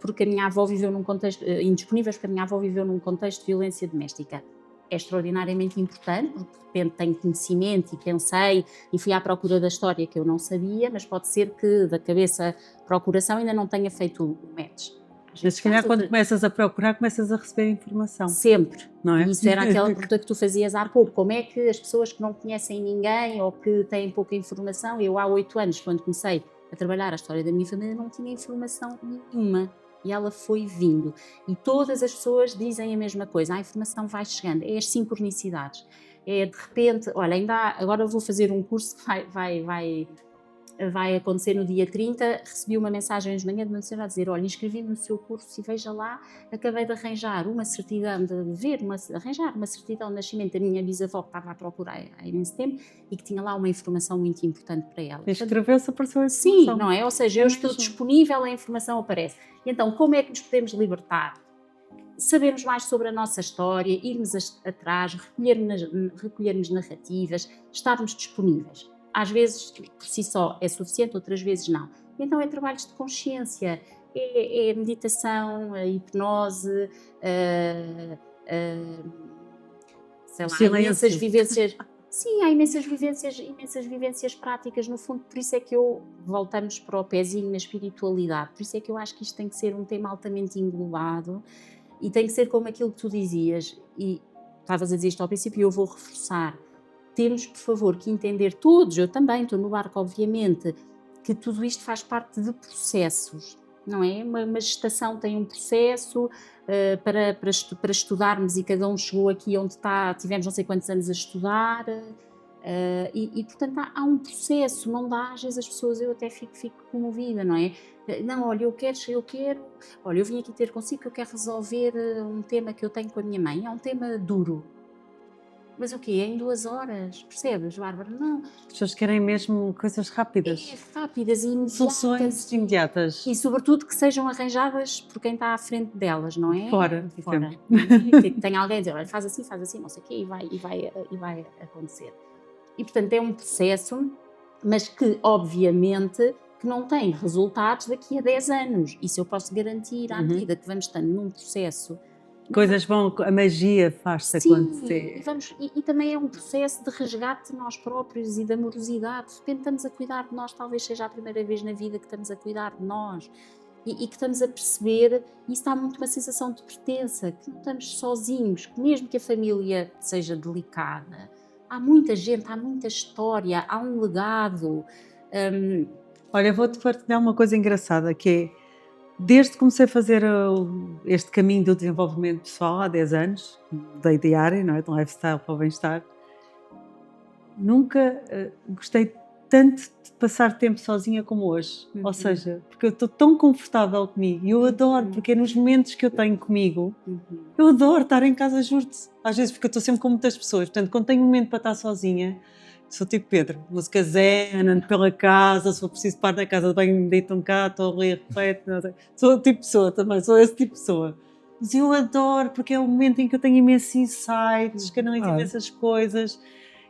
B: porque a minha avó viveu num contexto, indisponíveis, porque a minha avó viveu num contexto de violência doméstica. é extraordinariamente importante, porque de repente tenho conhecimento e pensei e fui à procura da história que eu não sabia, mas pode ser que da cabeça procuração ainda não tenha feito o match.
A: Mas se calhar quando começas a procurar, começas a receber informação.
B: Sempre.
A: Não é?
B: E isso era aquela pergunta que tu fazias há pouco. Como é que as pessoas que não conhecem ninguém ou que têm pouca informação, eu há 8 anos, quando comecei a trabalhar a história da minha família, não tinha informação nenhuma. E ela foi vindo. E todas as pessoas dizem a mesma coisa. A informação vai chegando. É as sincronicidades. É de repente, olha, agora vou fazer um curso que vai acontecer no dia 30, recebi uma mensagem hoje de manhã de uma senhora a dizer, olha, inscrevi-me no seu curso e veja lá, acabei de arranjar uma certidão, arranjar uma certidão de nascimento da minha bisavó que estava a procurar há imenso tempo e que tinha lá uma informação muito importante para ela.
A: Inscreveu-se, apareceu a
B: informação.
A: informação.
B: Sim, não é? Ou seja, eu estou disponível, a informação aparece. E então, como é que nos podemos libertar? Sabermos mais sobre a nossa história, irmos atrás, recolhermos narrativas, estarmos disponíveis. Às vezes, por si só, é suficiente, outras vezes não. Então, é trabalhos de consciência, é meditação, a hipnose, sei lá, imensas vivências. Sim, há imensas vivências práticas, no fundo, por isso é que voltamos para o pezinho na espiritualidade, por isso é que eu acho que isto tem que ser um tema altamente englobado e tem que ser como aquilo que tu dizias, e estavas a dizer isto ao princípio e eu vou reforçar. Temos, por favor, que entender todos, eu também estou no barco, obviamente, que tudo isto faz parte de processos, não é? Uma gestação tem um processo para estudarmos e cada um chegou aqui onde está, tivemos não sei quantos anos a estudar e portanto, há um processo, não dá, às vezes as pessoas, eu até fico comovida, não é? Não, olha, eu quero, olha, eu vim aqui ter consigo que eu quero resolver um tema que eu tenho com a minha mãe, é um tema duro. Mas o quê? Em 2 horas? Percebes, Bárbara? Não.
A: As pessoas querem mesmo coisas rápidas.
B: Rápidas e imediatas.
A: Soluções imediatas.
B: E sobretudo que sejam arranjadas por quem está à frente delas, não é?
A: Fora.
B: Que tem alguém a dizer, olha, faz assim, não sei o quê, e vai acontecer. E portanto é um processo, mas que obviamente que não tem resultados daqui a 10 anos. Isso eu posso garantir à medida que vamos estando num processo.
A: Coisas a magia faz-se acontecer.
B: E também é um processo de resgate de nós próprios e de amorosidade. De repente estamos a cuidar de nós, talvez seja a primeira vez na vida que estamos a cuidar de nós e que estamos a perceber, e isso dá muito uma sensação de pertença, que não estamos sozinhos, que mesmo que a família seja delicada, há muita gente, há muita história, há um legado.
A: Olha, vou-te partilhar uma coisa engraçada, que é, desde que comecei a fazer este caminho do desenvolvimento pessoal, há 10 anos, da diária, não é? De um lifestyle para o bem-estar, nunca gostei tanto de passar tempo sozinha como hoje. Ou seja, porque eu estou tão confortável comigo e eu adoro, porque é nos momentos que eu tenho comigo, eu adoro estar em casa, juro-te. Às vezes, porque eu estou sempre com muitas pessoas, portanto, quando tenho um momento para estar sozinha, sou tipo Pedro, música zen, ando pela casa, se for preciso parar na casa de banho, me deito um bocado, estou a ler, reflete, sou o tipo de pessoa também, sou esse tipo de pessoa. Mas eu adoro, porque é o momento em que eu tenho imensos insights, canalizo imensas coisas.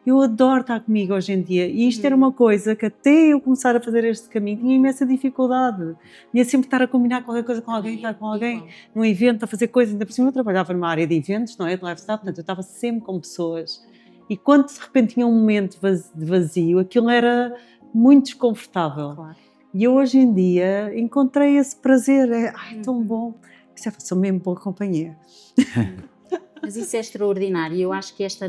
A: Eu adoro estar comigo hoje em dia, e isto era uma coisa que até eu começar a fazer este caminho tinha imensa dificuldade. Ia sempre estar a combinar qualquer coisa com alguém, estar com alguém num evento, a fazer coisas, ainda por cima eu trabalhava numa área de eventos, não é? De lifestyle, portanto eu estava sempre com pessoas. E quando de repente tinha um momento de vazio, aquilo era muito desconfortável.
B: Claro.
A: E eu hoje em dia encontrei esse prazer, tão bom. Sou mesmo boa companhia.
B: Mas isso é extraordinário, eu acho que este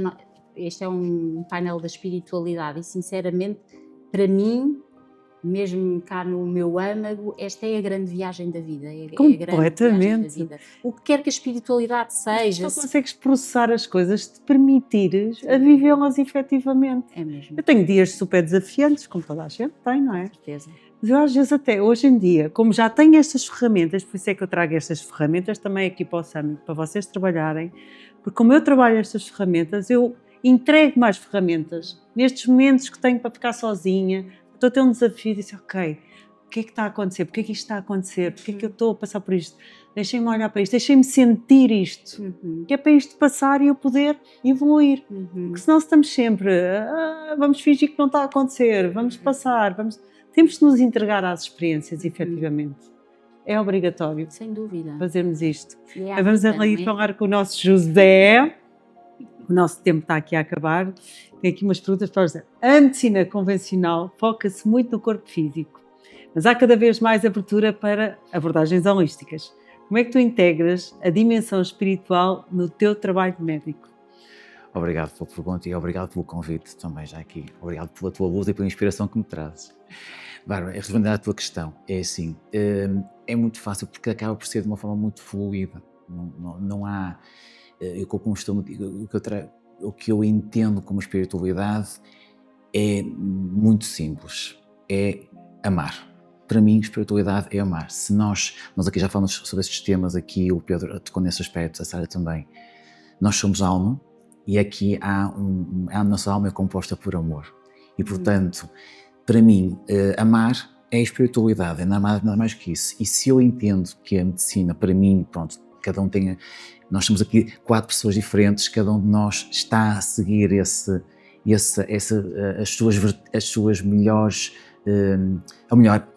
B: é um painel da espiritualidade e sinceramente, para mim, mesmo cá no meu âmago, esta é a grande viagem da vida.
A: Completamente.
B: O que quer que a espiritualidade seja.
A: Só consegues processar as coisas se te permitires a vivê-las efetivamente.
B: É mesmo.
A: Eu tenho dias super desafiantes, como toda a gente tem, não é?
B: Com certeza.
A: Mas eu às vezes até, hoje em dia, como já tenho estas ferramentas, por isso é que eu trago estas ferramentas também aqui para o Summit, para vocês trabalharem, porque como eu trabalho estas ferramentas, eu entrego mais ferramentas. Nestes momentos que tenho para ficar sozinha, estou a ter um desafio e disse, ok, o que é que está a acontecer? Porquê é que isto está a acontecer? Porquê é que eu estou a passar por isto? Deixem-me olhar para isto, deixem-me sentir isto, que é para isto passar e eu poder evoluir. Porque senão estamos sempre, vamos fingir que não está a acontecer, vamos passar, temos de nos entregar às experiências, efetivamente. É obrigatório.
B: Sem dúvida.
A: Fazermos isto.
B: É
A: vamos ali falar com o nosso José. o nosso tempo está aqui a acabar. Tenho aqui umas perguntas para fazer. A medicina convencional foca-se muito no corpo físico, mas há cada vez mais abertura para abordagens holísticas. Como é que tu integras a dimensão espiritual no teu trabalho médico?
D: Obrigado pela pergunta e obrigado pelo convite também já aqui. Obrigado pela tua luz e pela inspiração que me trazes. Bárbara, respondendo à tua questão, é assim, é muito fácil porque acaba por ser de uma forma muito fluida. Não há, o que eu entendo como espiritualidade é muito simples, é amar. Para mim, espiritualidade é amar. Se nós aqui já falamos sobre esses temas, aqui o Pedro tocou nesse aspecto, a Sara também, nós somos alma e aqui a nossa alma é composta por amor. E, portanto, para mim, amar é espiritualidade, é nada mais que isso. E se eu entendo que a medicina, para mim, pronto, cada um tem... Nós somos aqui 4 pessoas diferentes, cada um de nós está a seguir as suas melhores... ou melhor,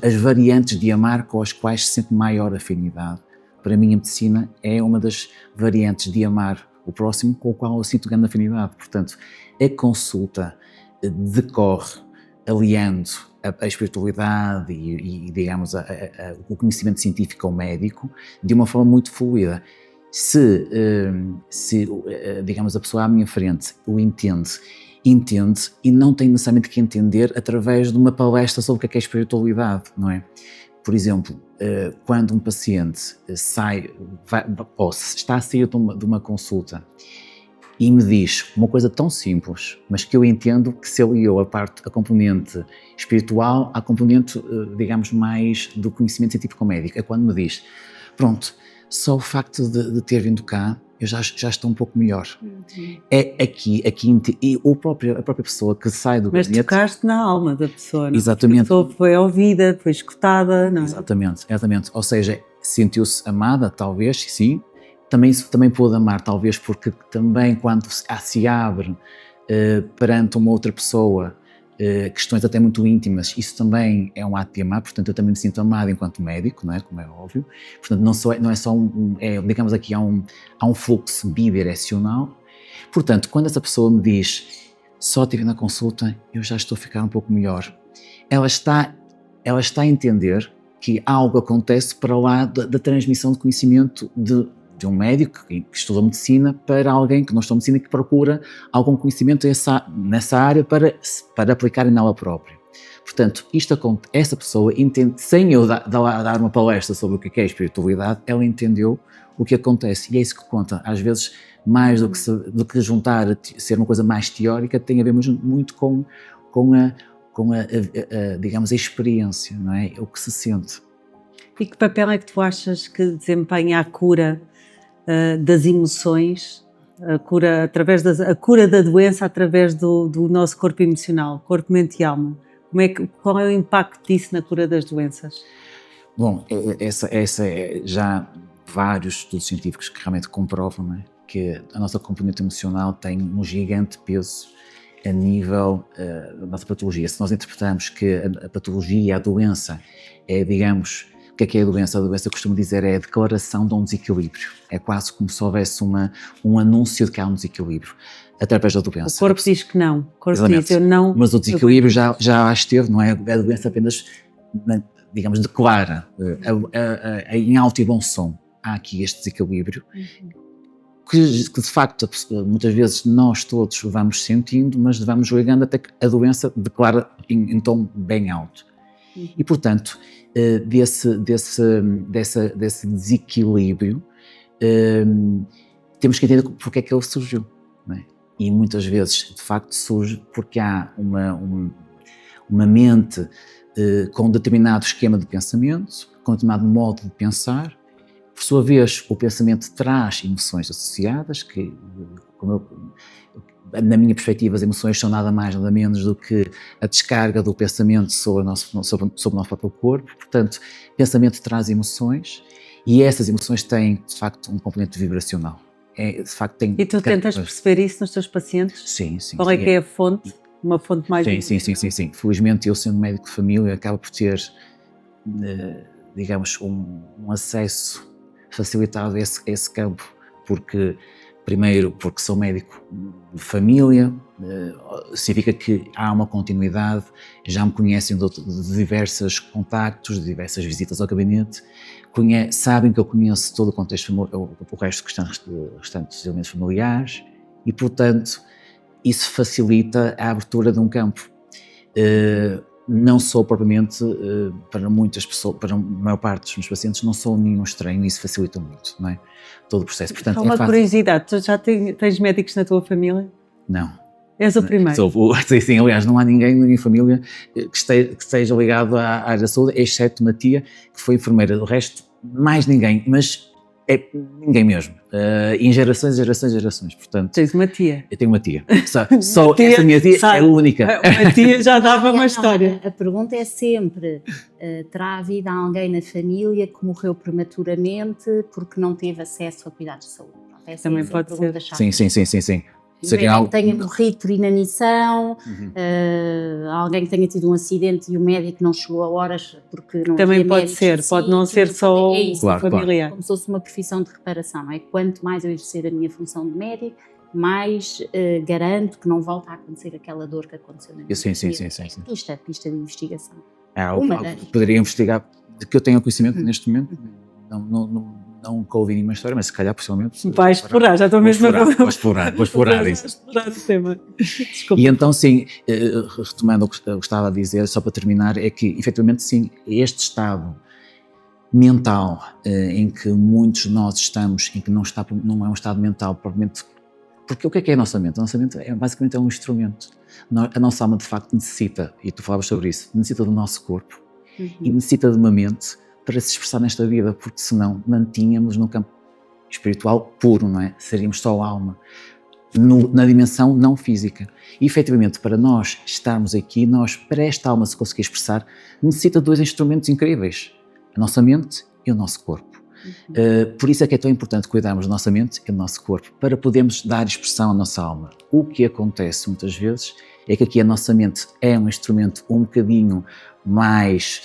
D: as variantes de amar com as quais se sente maior afinidade. Para mim, a medicina é uma das variantes de amar o próximo com o qual eu sinto grande afinidade. Portanto, a consulta decorre aliando a espiritualidade e digamos, o conhecimento científico ao médico de uma forma muito fluida. Se digamos, a pessoa à minha frente o entende e não tem necessariamente que entender através de uma palestra sobre o que é espiritualidade, não é? Por exemplo, quando um paciente está a sair de uma consulta e me diz uma coisa tão simples, mas que eu entendo que se aliou a componente espiritual à componente, digamos, mais do conhecimento científico médico, é quando me diz, pronto, só o facto de ter vindo cá, eu já estou um pouco melhor. É aqui e a própria pessoa que sai do
A: gabinete... Mas tocaste na alma da pessoa, não?
D: Exatamente.
A: A pessoa foi ouvida, foi escutada, não é?
D: Exatamente. Ou seja, sentiu-se amada, talvez, sim. Também pôde amar, talvez porque também quando se abre perante uma outra pessoa, questões até muito íntimas, isso também é um ato de amar, portanto eu também me sinto amado enquanto médico, não é? Como é óbvio, portanto não é só digamos aqui há um fluxo bidirecional, portanto quando essa pessoa me diz só tive na consulta, eu já estou a ficar um pouco melhor, ela está a entender que algo acontece para lá da transmissão de conhecimento de um médico que estudou medicina para alguém que não estudou medicina e que procura algum conhecimento nessa área para aplicar nela própria. Portanto, essa pessoa entende, sem eu dar uma palestra sobre o que é espiritualidade, ela entendeu o que acontece e é isso que conta. Às vezes, mais do que juntar, ser uma coisa mais teórica, tem a ver muito com digamos, a experiência, não é? O que se sente.
A: E que papel é que tu achas que desempenha a cura das emoções, a cura da doença através do nosso corpo emocional, corpo, mente e alma? Qual é o impacto disso na cura das doenças?
D: Bom, essa é já vários estudos científicos que realmente comprovam, não é? Que a nossa componente emocional tem um gigante peso a nível da nossa patologia. Se nós interpretarmos que a patologia, a doença, digamos, o que é a doença? A doença, eu costumo dizer, é a declaração de um desequilíbrio. É quase como se houvesse um anúncio de que há um desequilíbrio através da doença.
A: O corpo diz que não. O corpo
D: Exatamente.
A: diz eu não...
D: Mas o desequilíbrio já esteve, não é? A doença apenas, digamos, declara em alto e bom som. Há aqui este desequilíbrio. Que de facto muitas vezes nós todos vamos sentindo, mas vamos ligando até que a doença declara em tom bem alto. E portanto, desse desequilíbrio, temos que entender porque é que ele surgiu, não é? E muitas vezes de facto surge porque há uma mente com um determinado esquema de pensamento, com um determinado modo de pensar. Por sua vez, o pensamento traz emoções associadas, que, na minha perspectiva, as emoções são nada mais, nada menos do que a descarga do pensamento sobre o nosso próprio corpo. Portanto, pensamento traz emoções e essas emoções têm, de facto, um componente vibracional. De facto,
A: e tu tentas perceber isso nos teus pacientes?
D: Sim.
A: Qual é que é a fonte? Uma fonte mais...
D: Sim. Felizmente, eu sendo médico de família, acabo por ter, digamos, um acesso facilitado a esse campo, porque Primeiro, porque sou médico de família, significa que há uma continuidade, já me conhecem de diversos contactos, de diversas visitas ao gabinete, sabem que eu conheço todo o contexto, o resto restantes elementos familiares e, portanto, isso facilita a abertura de um campo. Não sou propriamente, para muitas pessoas, para a maior parte dos meus pacientes, não sou nenhum estranho e isso facilita muito, não é? Todo o processo. Portanto,
A: Só uma curiosidade, tu já tens médicos na tua família?
D: Não.
A: És o primeiro?
D: Sim, aliás, não há ninguém na minha família que esteja ligado à área da saúde, exceto uma tia que foi enfermeira. O resto, mais ninguém, mas é ninguém mesmo. Em gerações, portanto...
A: Tens uma tia?
D: Eu tenho uma tia. Só tia, essa minha tia é a única.
A: Uma tia já dava uma história.
B: A pergunta é sempre, terá havido alguém na família que morreu prematuramente porque não teve acesso a cuidados de saúde?
A: Também pode ser.
D: Sim.
B: Alguém que tenha morrido por inanição, alguém que tenha tido um acidente e o médico não chegou a horas porque não
A: também
B: havia
A: pode
B: médicos
A: ser, pode não ser só familiar.
B: Como se fosse uma profissão de reparação, não é? Quanto mais eu exercer a minha função de médico, mais garanto que não volta a acontecer aquela dor que aconteceu na minha vida. Pista de investigação.
D: É algo que poderia investigar, de que eu tenho conhecimento neste momento. Nunca ouvi nenhuma história, mas se calhar possivelmente...
A: Vai explorar, já estou mesmo a...
D: Vou explorar isso.
A: Vou explorar o tema. Desculpa.
D: E então sim, retomando o que eu estava a dizer, só para terminar, é que efetivamente sim, este estado mental em que muitos de nós estamos, em que não é um estado mental propriamente... Porque o que é a nossa mente? A nossa mente basicamente é um instrumento. A nossa alma de facto necessita, e tu falavas sobre isso, necessita do nosso corpo e necessita de uma mente para se expressar nesta vida, porque senão mantínhamos no campo espiritual puro, não é? Seríamos só alma, na dimensão não física. E efetivamente, para nós estarmos aqui, para esta alma se conseguir expressar, necessita de dois instrumentos incríveis, a nossa mente e o nosso corpo. Por isso é que é tão importante cuidarmos da nossa mente e do nosso corpo, para podermos dar expressão à nossa alma. O que acontece muitas vezes é que aqui a nossa mente é um instrumento um bocadinho mais...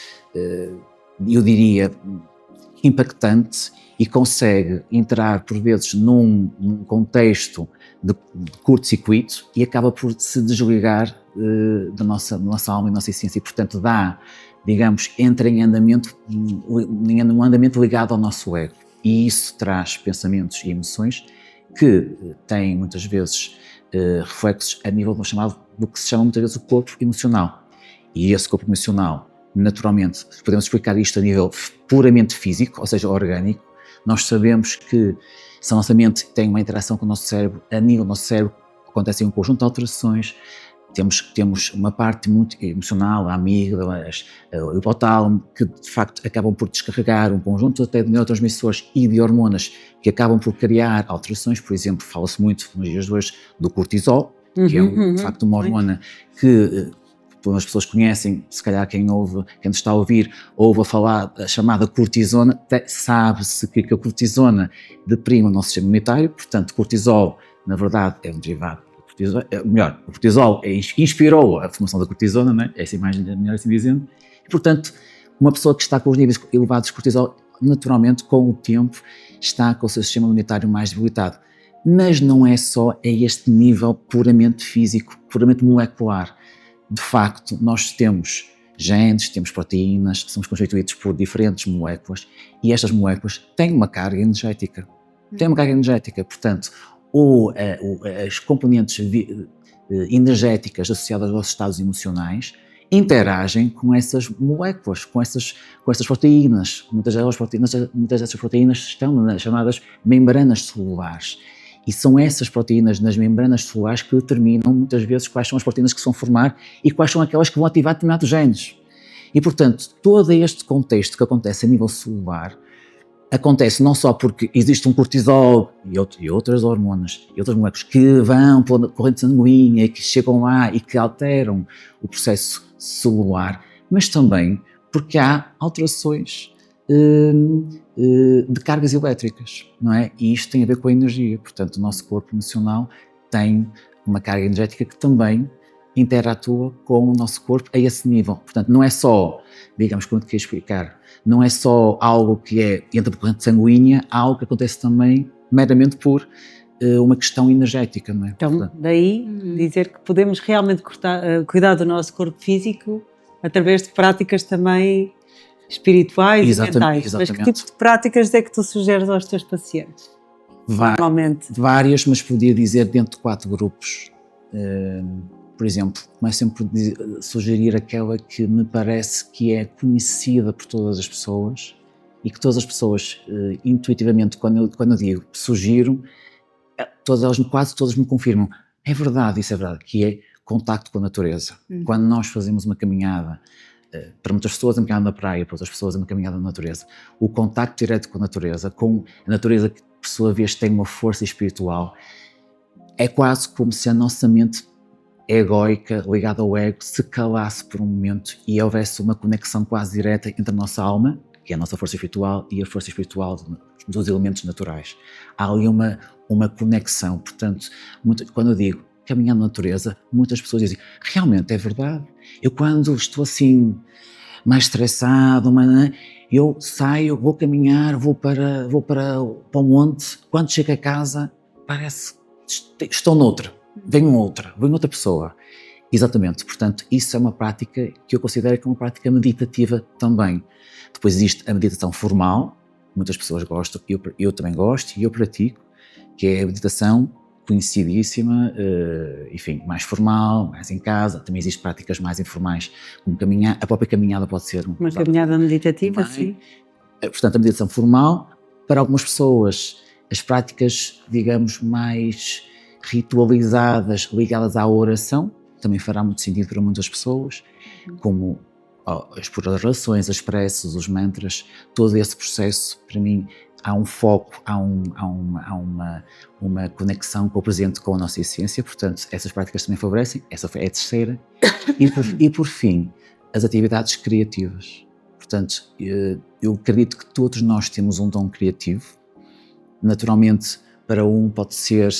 D: eu diria, impactante e consegue entrar, por vezes, num contexto de curto-circuito e acaba por se desligar da nossa alma e da nossa essência e, portanto, entra em um andamento ligado ao nosso ego. E isso traz pensamentos e emoções que têm, muitas vezes, reflexos a nível do que se chama, muitas vezes, o corpo emocional. E esse corpo emocional, naturalmente, podemos explicar isto a nível puramente físico, ou seja, orgânico. Nós sabemos que se a nossa mente tem uma interação com o nosso cérebro, a nível do nosso cérebro acontecem um conjunto de alterações. Temos uma parte muito emocional, a amígdala, o hipotálamo, que de facto acabam por descarregar um conjunto até de neurotransmissores e de hormonas que acabam por criar alterações. Por exemplo, fala-se muito nos dias de hoje do cortisol, que é de facto uma hormona que... as pessoas conhecem, se calhar quem nos está a ouvir, ouve a falar a chamada cortisona, sabe-se que a cortisona deprime o nosso sistema imunitário, portanto, cortisol, na verdade, é um derivado do cortisol, o cortisol inspirou a formação da cortisona, não é? Essa imagem é melhor assim dizendo, e, portanto, uma pessoa que está com os níveis elevados de cortisol, naturalmente, com o tempo, está com o seu sistema imunitário mais debilitado. Mas não é só a este nível puramente físico, puramente molecular. De facto, nós temos genes, temos proteínas, somos constituídos por diferentes moléculas e estas moléculas têm uma carga energética. Portanto, as componentes energéticas associadas aos estados emocionais interagem com essas moléculas, com essas proteínas. Muitas dessas proteínas estão nas chamadas membranas celulares. E são essas proteínas nas membranas celulares que determinam, muitas vezes, quais são as proteínas que se vão formar e quais são aquelas que vão ativar determinados genes. E, portanto, todo este contexto que acontece a nível celular acontece não só porque existe um cortisol e outras hormonas e outras moléculas que vão pela corrente sanguínea, que chegam lá e que alteram o processo celular, mas também porque há alterações de cargas elétricas, não é? E isto tem a ver com a energia, portanto o nosso corpo emocional tem uma carga energética que também interatua com o nosso corpo a esse nível. Portanto, não é só, digamos, como te queria explicar, não é só algo que entra por corrente sanguínea, há algo que acontece também meramente por uma questão energética, não é?
A: Então,
D: Portanto,
A: daí dizer que podemos realmente cuidar do nosso corpo físico através de práticas também espirituais e mentais. Mas que tipo de práticas é que tu sugeres aos teus pacientes? Normalmente.
D: Várias, mas podia dizer dentro de 4 grupos. Por exemplo, começo sempre a sugerir aquela que me parece que é conhecida por todas as pessoas e que todas as pessoas, intuitivamente, quando eu digo sugiro, quase todas me confirmam. É verdade, isso é verdade, que é contacto com a natureza. Quando nós fazemos uma caminhada, para muitas pessoas é uma caminhada na praia, para outras pessoas é uma caminhada na natureza, o contacto direto com a natureza que por sua vez tem uma força espiritual, é quase como se a nossa mente egoica, ligada ao ego, se calasse por um momento e houvesse uma conexão quase direta entre a nossa alma, que é a nossa força espiritual, e a força espiritual dos elementos naturais. Há ali uma conexão. Portanto, quando eu digo caminhar na natureza, muitas pessoas dizem, realmente é verdade. Eu quando estou assim, mais estressado, eu saio, vou caminhar, vou para o monte, quando chego a casa, parece que estou noutra. Vem outra pessoa. Exatamente, portanto, isso é uma prática que eu considero que é uma prática meditativa também. Depois existe a meditação formal, muitas pessoas gostam, eu também gosto e eu pratico, que é a meditação conhecidíssima, enfim, mais formal, mais em casa. Também existem práticas mais informais, como caminhar, a própria caminhada pode ser
A: uma caminhada meditativa, sim.
D: Portanto, a meditação formal, para algumas pessoas, as práticas, digamos, mais ritualizadas, ligadas à oração, também fará muito sentido para muitas pessoas, como as orações, as preces, os mantras, todo esse processo, para mim, há um foco, há uma conexão com o presente, com a nossa essência, portanto, essas práticas também favorecem, essa é a terceira. E por fim, as atividades criativas. Portanto, eu acredito que todos nós temos um dom criativo, naturalmente, para um pode ser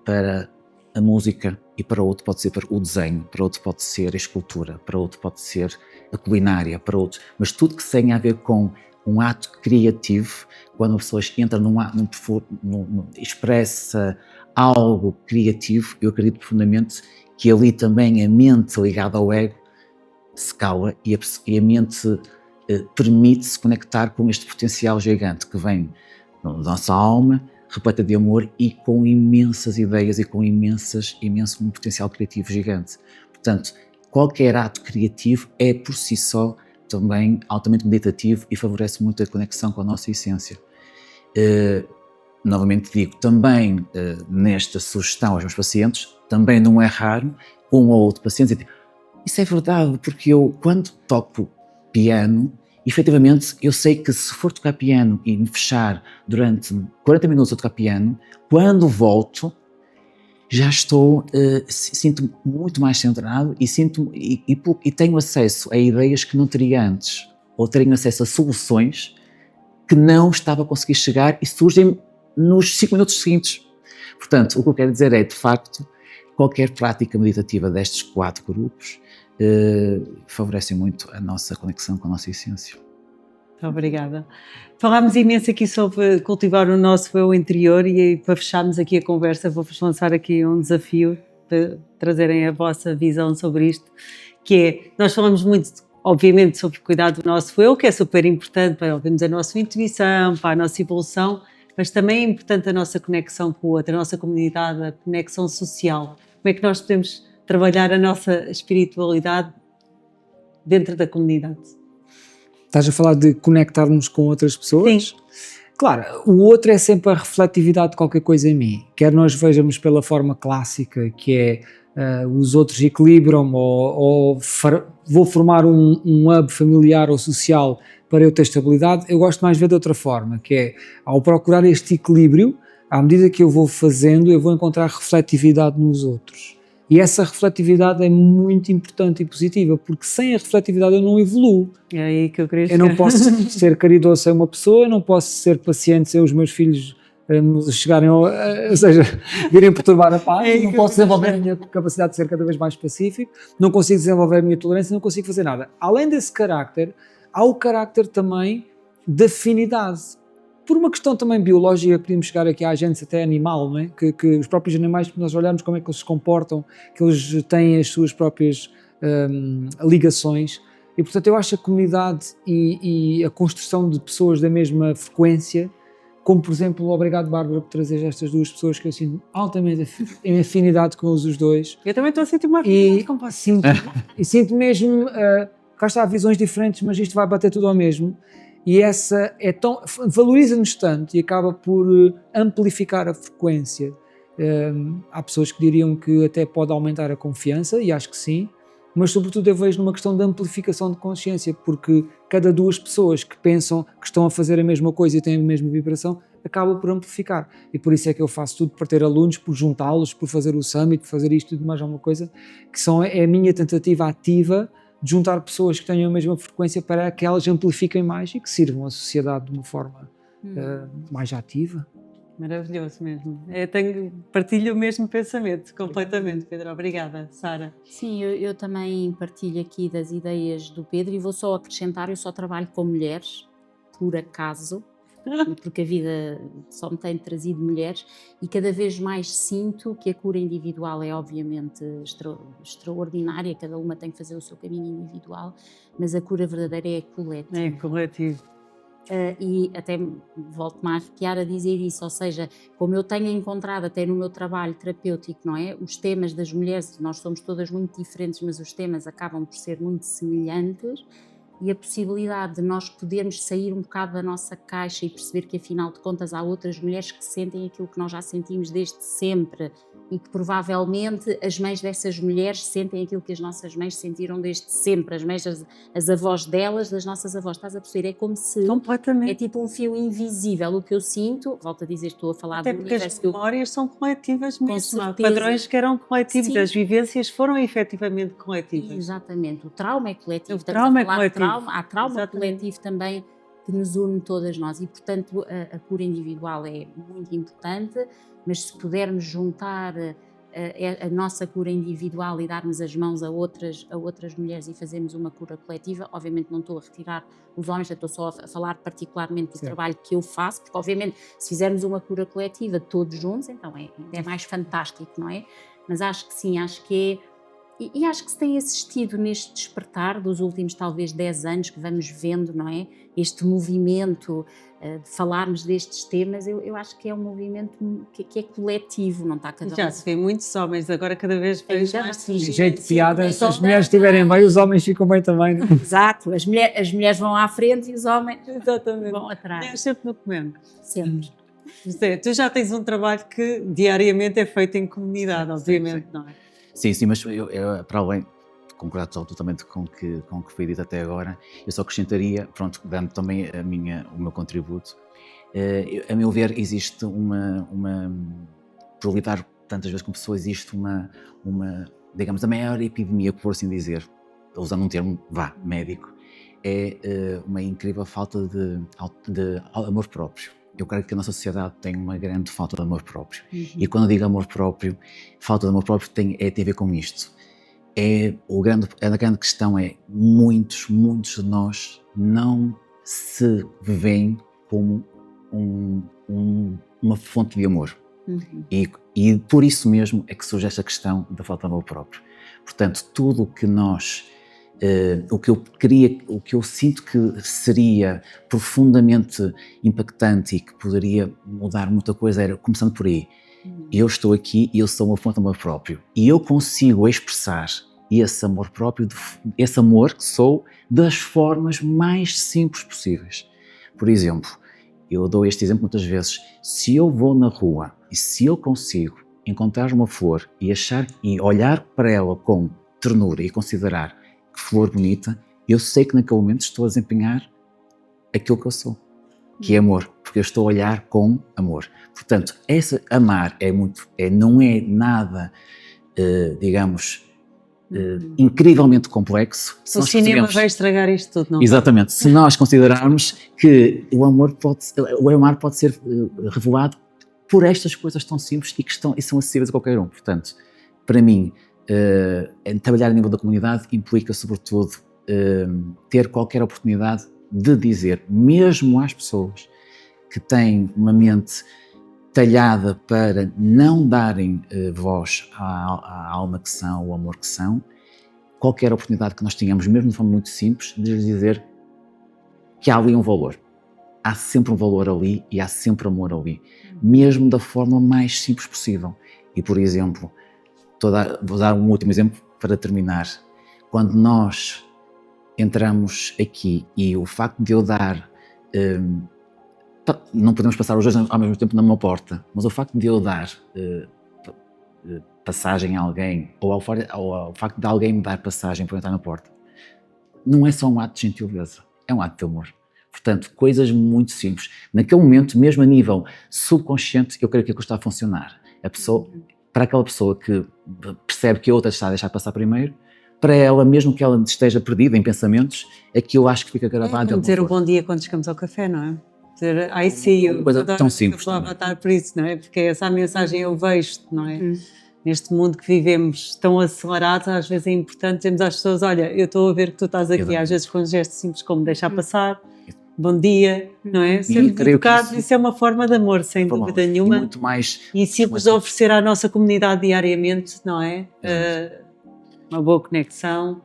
D: para a música e para outro pode ser para o desenho, para outro pode ser a escultura, para outro pode ser a culinária, para outro, mas tudo que tenha a ver com um ato criativo, quando a pessoa entra expressa algo criativo, eu acredito profundamente que ali também a mente ligada ao ego se cala e a mente permite-se conectar com este potencial gigante que vem da nossa alma, repleta de amor e com imensas ideias e com um potencial criativo gigante. Portanto, qualquer ato criativo é por si só também altamente meditativo e favorece muito a conexão com a nossa essência. Novamente digo, também nesta sugestão aos meus pacientes, também não é raro um ou outro paciente dizer, isso é verdade, porque eu quando toco piano, efetivamente, eu sei que se for tocar piano e me fechar durante 40 minutos a tocar piano, quando volto, já estou, sinto-me muito mais centrado e tenho acesso a ideias que não teria antes, ou tenho acesso a soluções que não estava a conseguir chegar e surgem nos 5 minutos seguintes. Portanto, o que eu quero dizer é, de facto, qualquer prática meditativa destes 4 grupos favorecem muito a nossa conexão com a nossa essência.
A: Obrigada. Falámos imenso aqui sobre cultivar o nosso eu interior e para fecharmos aqui a conversa vou-vos lançar aqui um desafio para trazerem a vossa visão sobre isto, que é, nós falamos muito, obviamente, sobre cuidar do nosso eu, que é super importante para ouvirmos a nossa intuição, para a nossa evolução, mas também é importante a nossa conexão com o outro, a nossa comunidade, a conexão social. Como é que nós podemos trabalhar a nossa espiritualidade dentro da comunidade?
C: Estás a falar de conectarmos com outras pessoas?
A: Sim.
C: Claro, o outro é sempre a refletividade de qualquer coisa em mim. Quer nós vejamos pela forma clássica, que é os outros equilibram-me ou vou formar um hub familiar ou social para eu ter estabilidade, eu gosto mais de ver de outra forma, que é, ao procurar este equilíbrio, à medida que eu vou fazendo, eu vou encontrar refletividade nos outros. E essa refletividade é muito importante e positiva, porque sem a refletividade eu não evoluo.
A: É aí que eu queria
C: chegar. Eu não posso ser caridoso sem uma pessoa, eu não posso ser paciente sem os meus filhos chegarem, ou seja, virem perturbar a paz, não posso desenvolver a minha capacidade de ser cada vez mais pacífico, não consigo desenvolver a minha tolerância, não consigo fazer nada. Além desse carácter, há o carácter também de afinidade. por uma questão também biológica, podemos chegar aqui à agência até animal, não é? Que os próprios animais, nós olhamos como é que eles se comportam, que eles têm as suas próprias ligações, e portanto eu acho a comunidade e a construção de pessoas da mesma frequência, como por exemplo, obrigado Bárbara por trazer estas duas pessoas que eu sinto altamente em afinidade com os dois.
A: Eu também estou a sentir uma afinidade com vocês.
C: Sinto mesmo, cá está, visões diferentes, mas isto vai bater tudo ao mesmo. E essa é tão, valoriza-nos tanto e acaba por amplificar a frequência. Há pessoas que diriam que até pode aumentar a confiança, e acho que sim, mas sobretudo eu vejo numa questão de amplificação de consciência, porque cada duas pessoas que pensam que estão a fazer a mesma coisa e têm a mesma vibração, acaba por amplificar. E por isso é que eu faço tudo para ter alunos, por juntá-los, por fazer o summit, por fazer isto e tudo mais alguma coisa, que é a minha tentativa ativa de juntar pessoas que tenham a mesma frequência para que elas amplifiquem mais e que sirvam à sociedade de uma forma mais ativa.
A: Maravilhoso mesmo. Partilho o mesmo pensamento, completamente, Pedro. Obrigada, Sara.
B: Sim, eu também partilho aqui das ideias do Pedro e vou só acrescentar, eu só trabalho com mulheres, por acaso, porque a vida só me tem trazido mulheres e cada vez mais sinto que a cura individual é obviamente extraordinária, cada uma tem que fazer o seu caminho individual, mas a cura verdadeira é coletiva.
A: É coletivo.
B: E até volto-me a arrepiar a dizer isso, ou seja, como eu tenho encontrado até no meu trabalho terapêutico, não é? Os temas das mulheres, nós somos todas muito diferentes, mas os temas acabam por ser muito semelhantes, e a possibilidade de nós podermos sair um bocado da nossa caixa e perceber que afinal de contas há outras mulheres que sentem aquilo que nós já sentimos desde sempre e que provavelmente as mães dessas mulheres sentem aquilo que as nossas mães sentiram desde sempre, as mães, as avós delas, das nossas avós, estás a perceber? É como se...
A: Completamente.
B: É tipo um fio invisível o que eu sinto, volto a dizer, estou a falar
A: até
B: do
A: porque
B: universo
A: as
B: que eu...
A: memórias são coletivas mesmo, há
B: certeza.
A: padrões que eram coletivos,
B: Sim.
A: as vivências foram efetivamente coletivas.
B: Exatamente, o trauma é coletivo,
A: O trauma é coletivo.
B: Há trauma
A: Exatamente.
B: coletivo também que nos une todas nós e portanto a cura individual é muito importante, mas se pudermos juntar a nossa cura individual e darmos as mãos a outras mulheres e fazermos uma cura coletiva, obviamente não estou a retirar os homens, estou só a falar particularmente do trabalho que eu faço, porque obviamente se fizermos uma cura coletiva todos juntos, então ainda é mais fantástico, não é? Mas acho que sim, acho que é. E acho que se tem assistido neste despertar dos últimos talvez 10 anos que vamos vendo, não é? Este movimento de falarmos destes temas, eu acho que é um movimento que é coletivo, não está cada um.
A: Já se vê muitos homens, agora cada vez vejo mais.
C: Jeito de piada, se as mulheres estiverem bem, os homens ficam bem também. Não?
B: Exato, as mulheres vão à frente e os homens
A: Exatamente.
B: vão atrás.
A: É sempre no comendo.
B: Sempre.
A: José, tu já tens um trabalho que diariamente é feito em comunidade, obviamente, não é?
D: Sim, mas eu para além, concordo totalmente com o que foi dito até agora, eu só acrescentaria, pronto, dando também o meu contributo, a meu ver existe por lidar tantas vezes com pessoas, existe uma digamos, a maior epidemia, por assim dizer, usando um termo, médico, é uma incrível falta de amor próprio. Eu creio que a nossa sociedade tem uma grande falta de amor próprio.
B: Uhum.
D: E quando eu digo amor próprio, falta de amor próprio tem a ver com isto. A grande questão é, muitos de nós não se veem como uma fonte de amor.
B: Uhum.
D: E por isso mesmo é que surge esta questão da falta de amor próprio. Portanto, tudo o que nós... o que eu sinto que seria profundamente impactante e que poderia mudar muita coisa era, começando por aí, eu estou aqui e eu sou uma fonte de amor próprio e eu consigo expressar esse amor próprio, esse amor que sou, das formas mais simples possíveis. Por exemplo, eu dou este exemplo muitas vezes, se eu vou na rua e se eu consigo encontrar uma flor e olhar para ela com ternura e considerar que flor bonita, eu sei que naquele momento estou a desempenhar aquilo que eu sou, que é amor, porque eu estou a olhar com amor. Portanto, amar não é nada, digamos, incrivelmente complexo.
A: O cinema vai estragar isto tudo, não?
D: Exatamente. Se nós considerarmos que o amar pode ser revelado por estas coisas tão simples e são acessíveis a qualquer um. Portanto, para mim, trabalhar a nível da comunidade implica, sobretudo, ter qualquer oportunidade de dizer, mesmo às pessoas que têm uma mente talhada para não darem voz à alma que são, ao amor que são, qualquer oportunidade que nós tenhamos, mesmo de forma muito simples, de lhes dizer que há ali um valor. Há sempre um valor ali e há sempre amor ali, mesmo da forma mais simples possível. E, por exemplo, vou dar um último exemplo para terminar. Quando nós entramos aqui e o facto de eu dar... não podemos passar os dois ao mesmo tempo na mesma porta, mas o facto de eu dar passagem a alguém, ou ao facto de alguém me dar passagem para eu entrar na porta, não é só um ato de gentileza, é um ato de amor. Portanto, coisas muito simples. Naquele momento, mesmo a nível subconsciente, eu creio que aquilo está a funcionar. Para aquela pessoa que percebe que a outra está a deixar passar primeiro, para ela, mesmo que ela esteja perdida em pensamentos, aquilo acho que fica gravado.
A: É dizer o bom dia quando chegamos ao café, não é? Dizer I see you.
D: Uma coisa tão simples.
A: Eu vou avatar por isso, não é? Porque essa mensagem eu vejo, não é? Neste mundo que vivemos tão acelerado, às vezes é importante dizermos às pessoas, olha, eu estou a ver que tu estás aqui, às vezes com um gesto simples como deixar passar, bom dia, não é? Ser educado, isso é uma forma de amor, sem dúvida nenhuma.
D: Muito mais...
A: E simples de oferecer à nossa comunidade diariamente, não é? Uma boa conexão.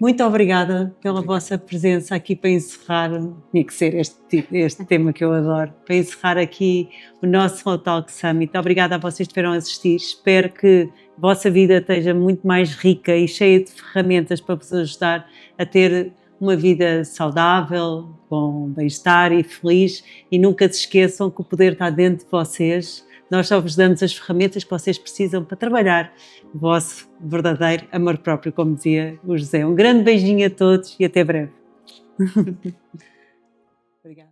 A: Muito obrigada pela vossa presença aqui para encerrar, tinha que ser este tema que eu adoro, para encerrar aqui o nosso Slow Talk Summit. Obrigada a vocês que estiveram a assistir, espero que a vossa vida esteja muito mais rica e cheia de ferramentas para vos ajudar a ter uma vida saudável, com bem-estar e feliz, e nunca se esqueçam que o poder está dentro de vocês. Nós só vos damos as ferramentas que vocês precisam para trabalhar o vosso verdadeiro amor próprio, como dizia o José. Um grande beijinho a todos e até breve. Obrigada.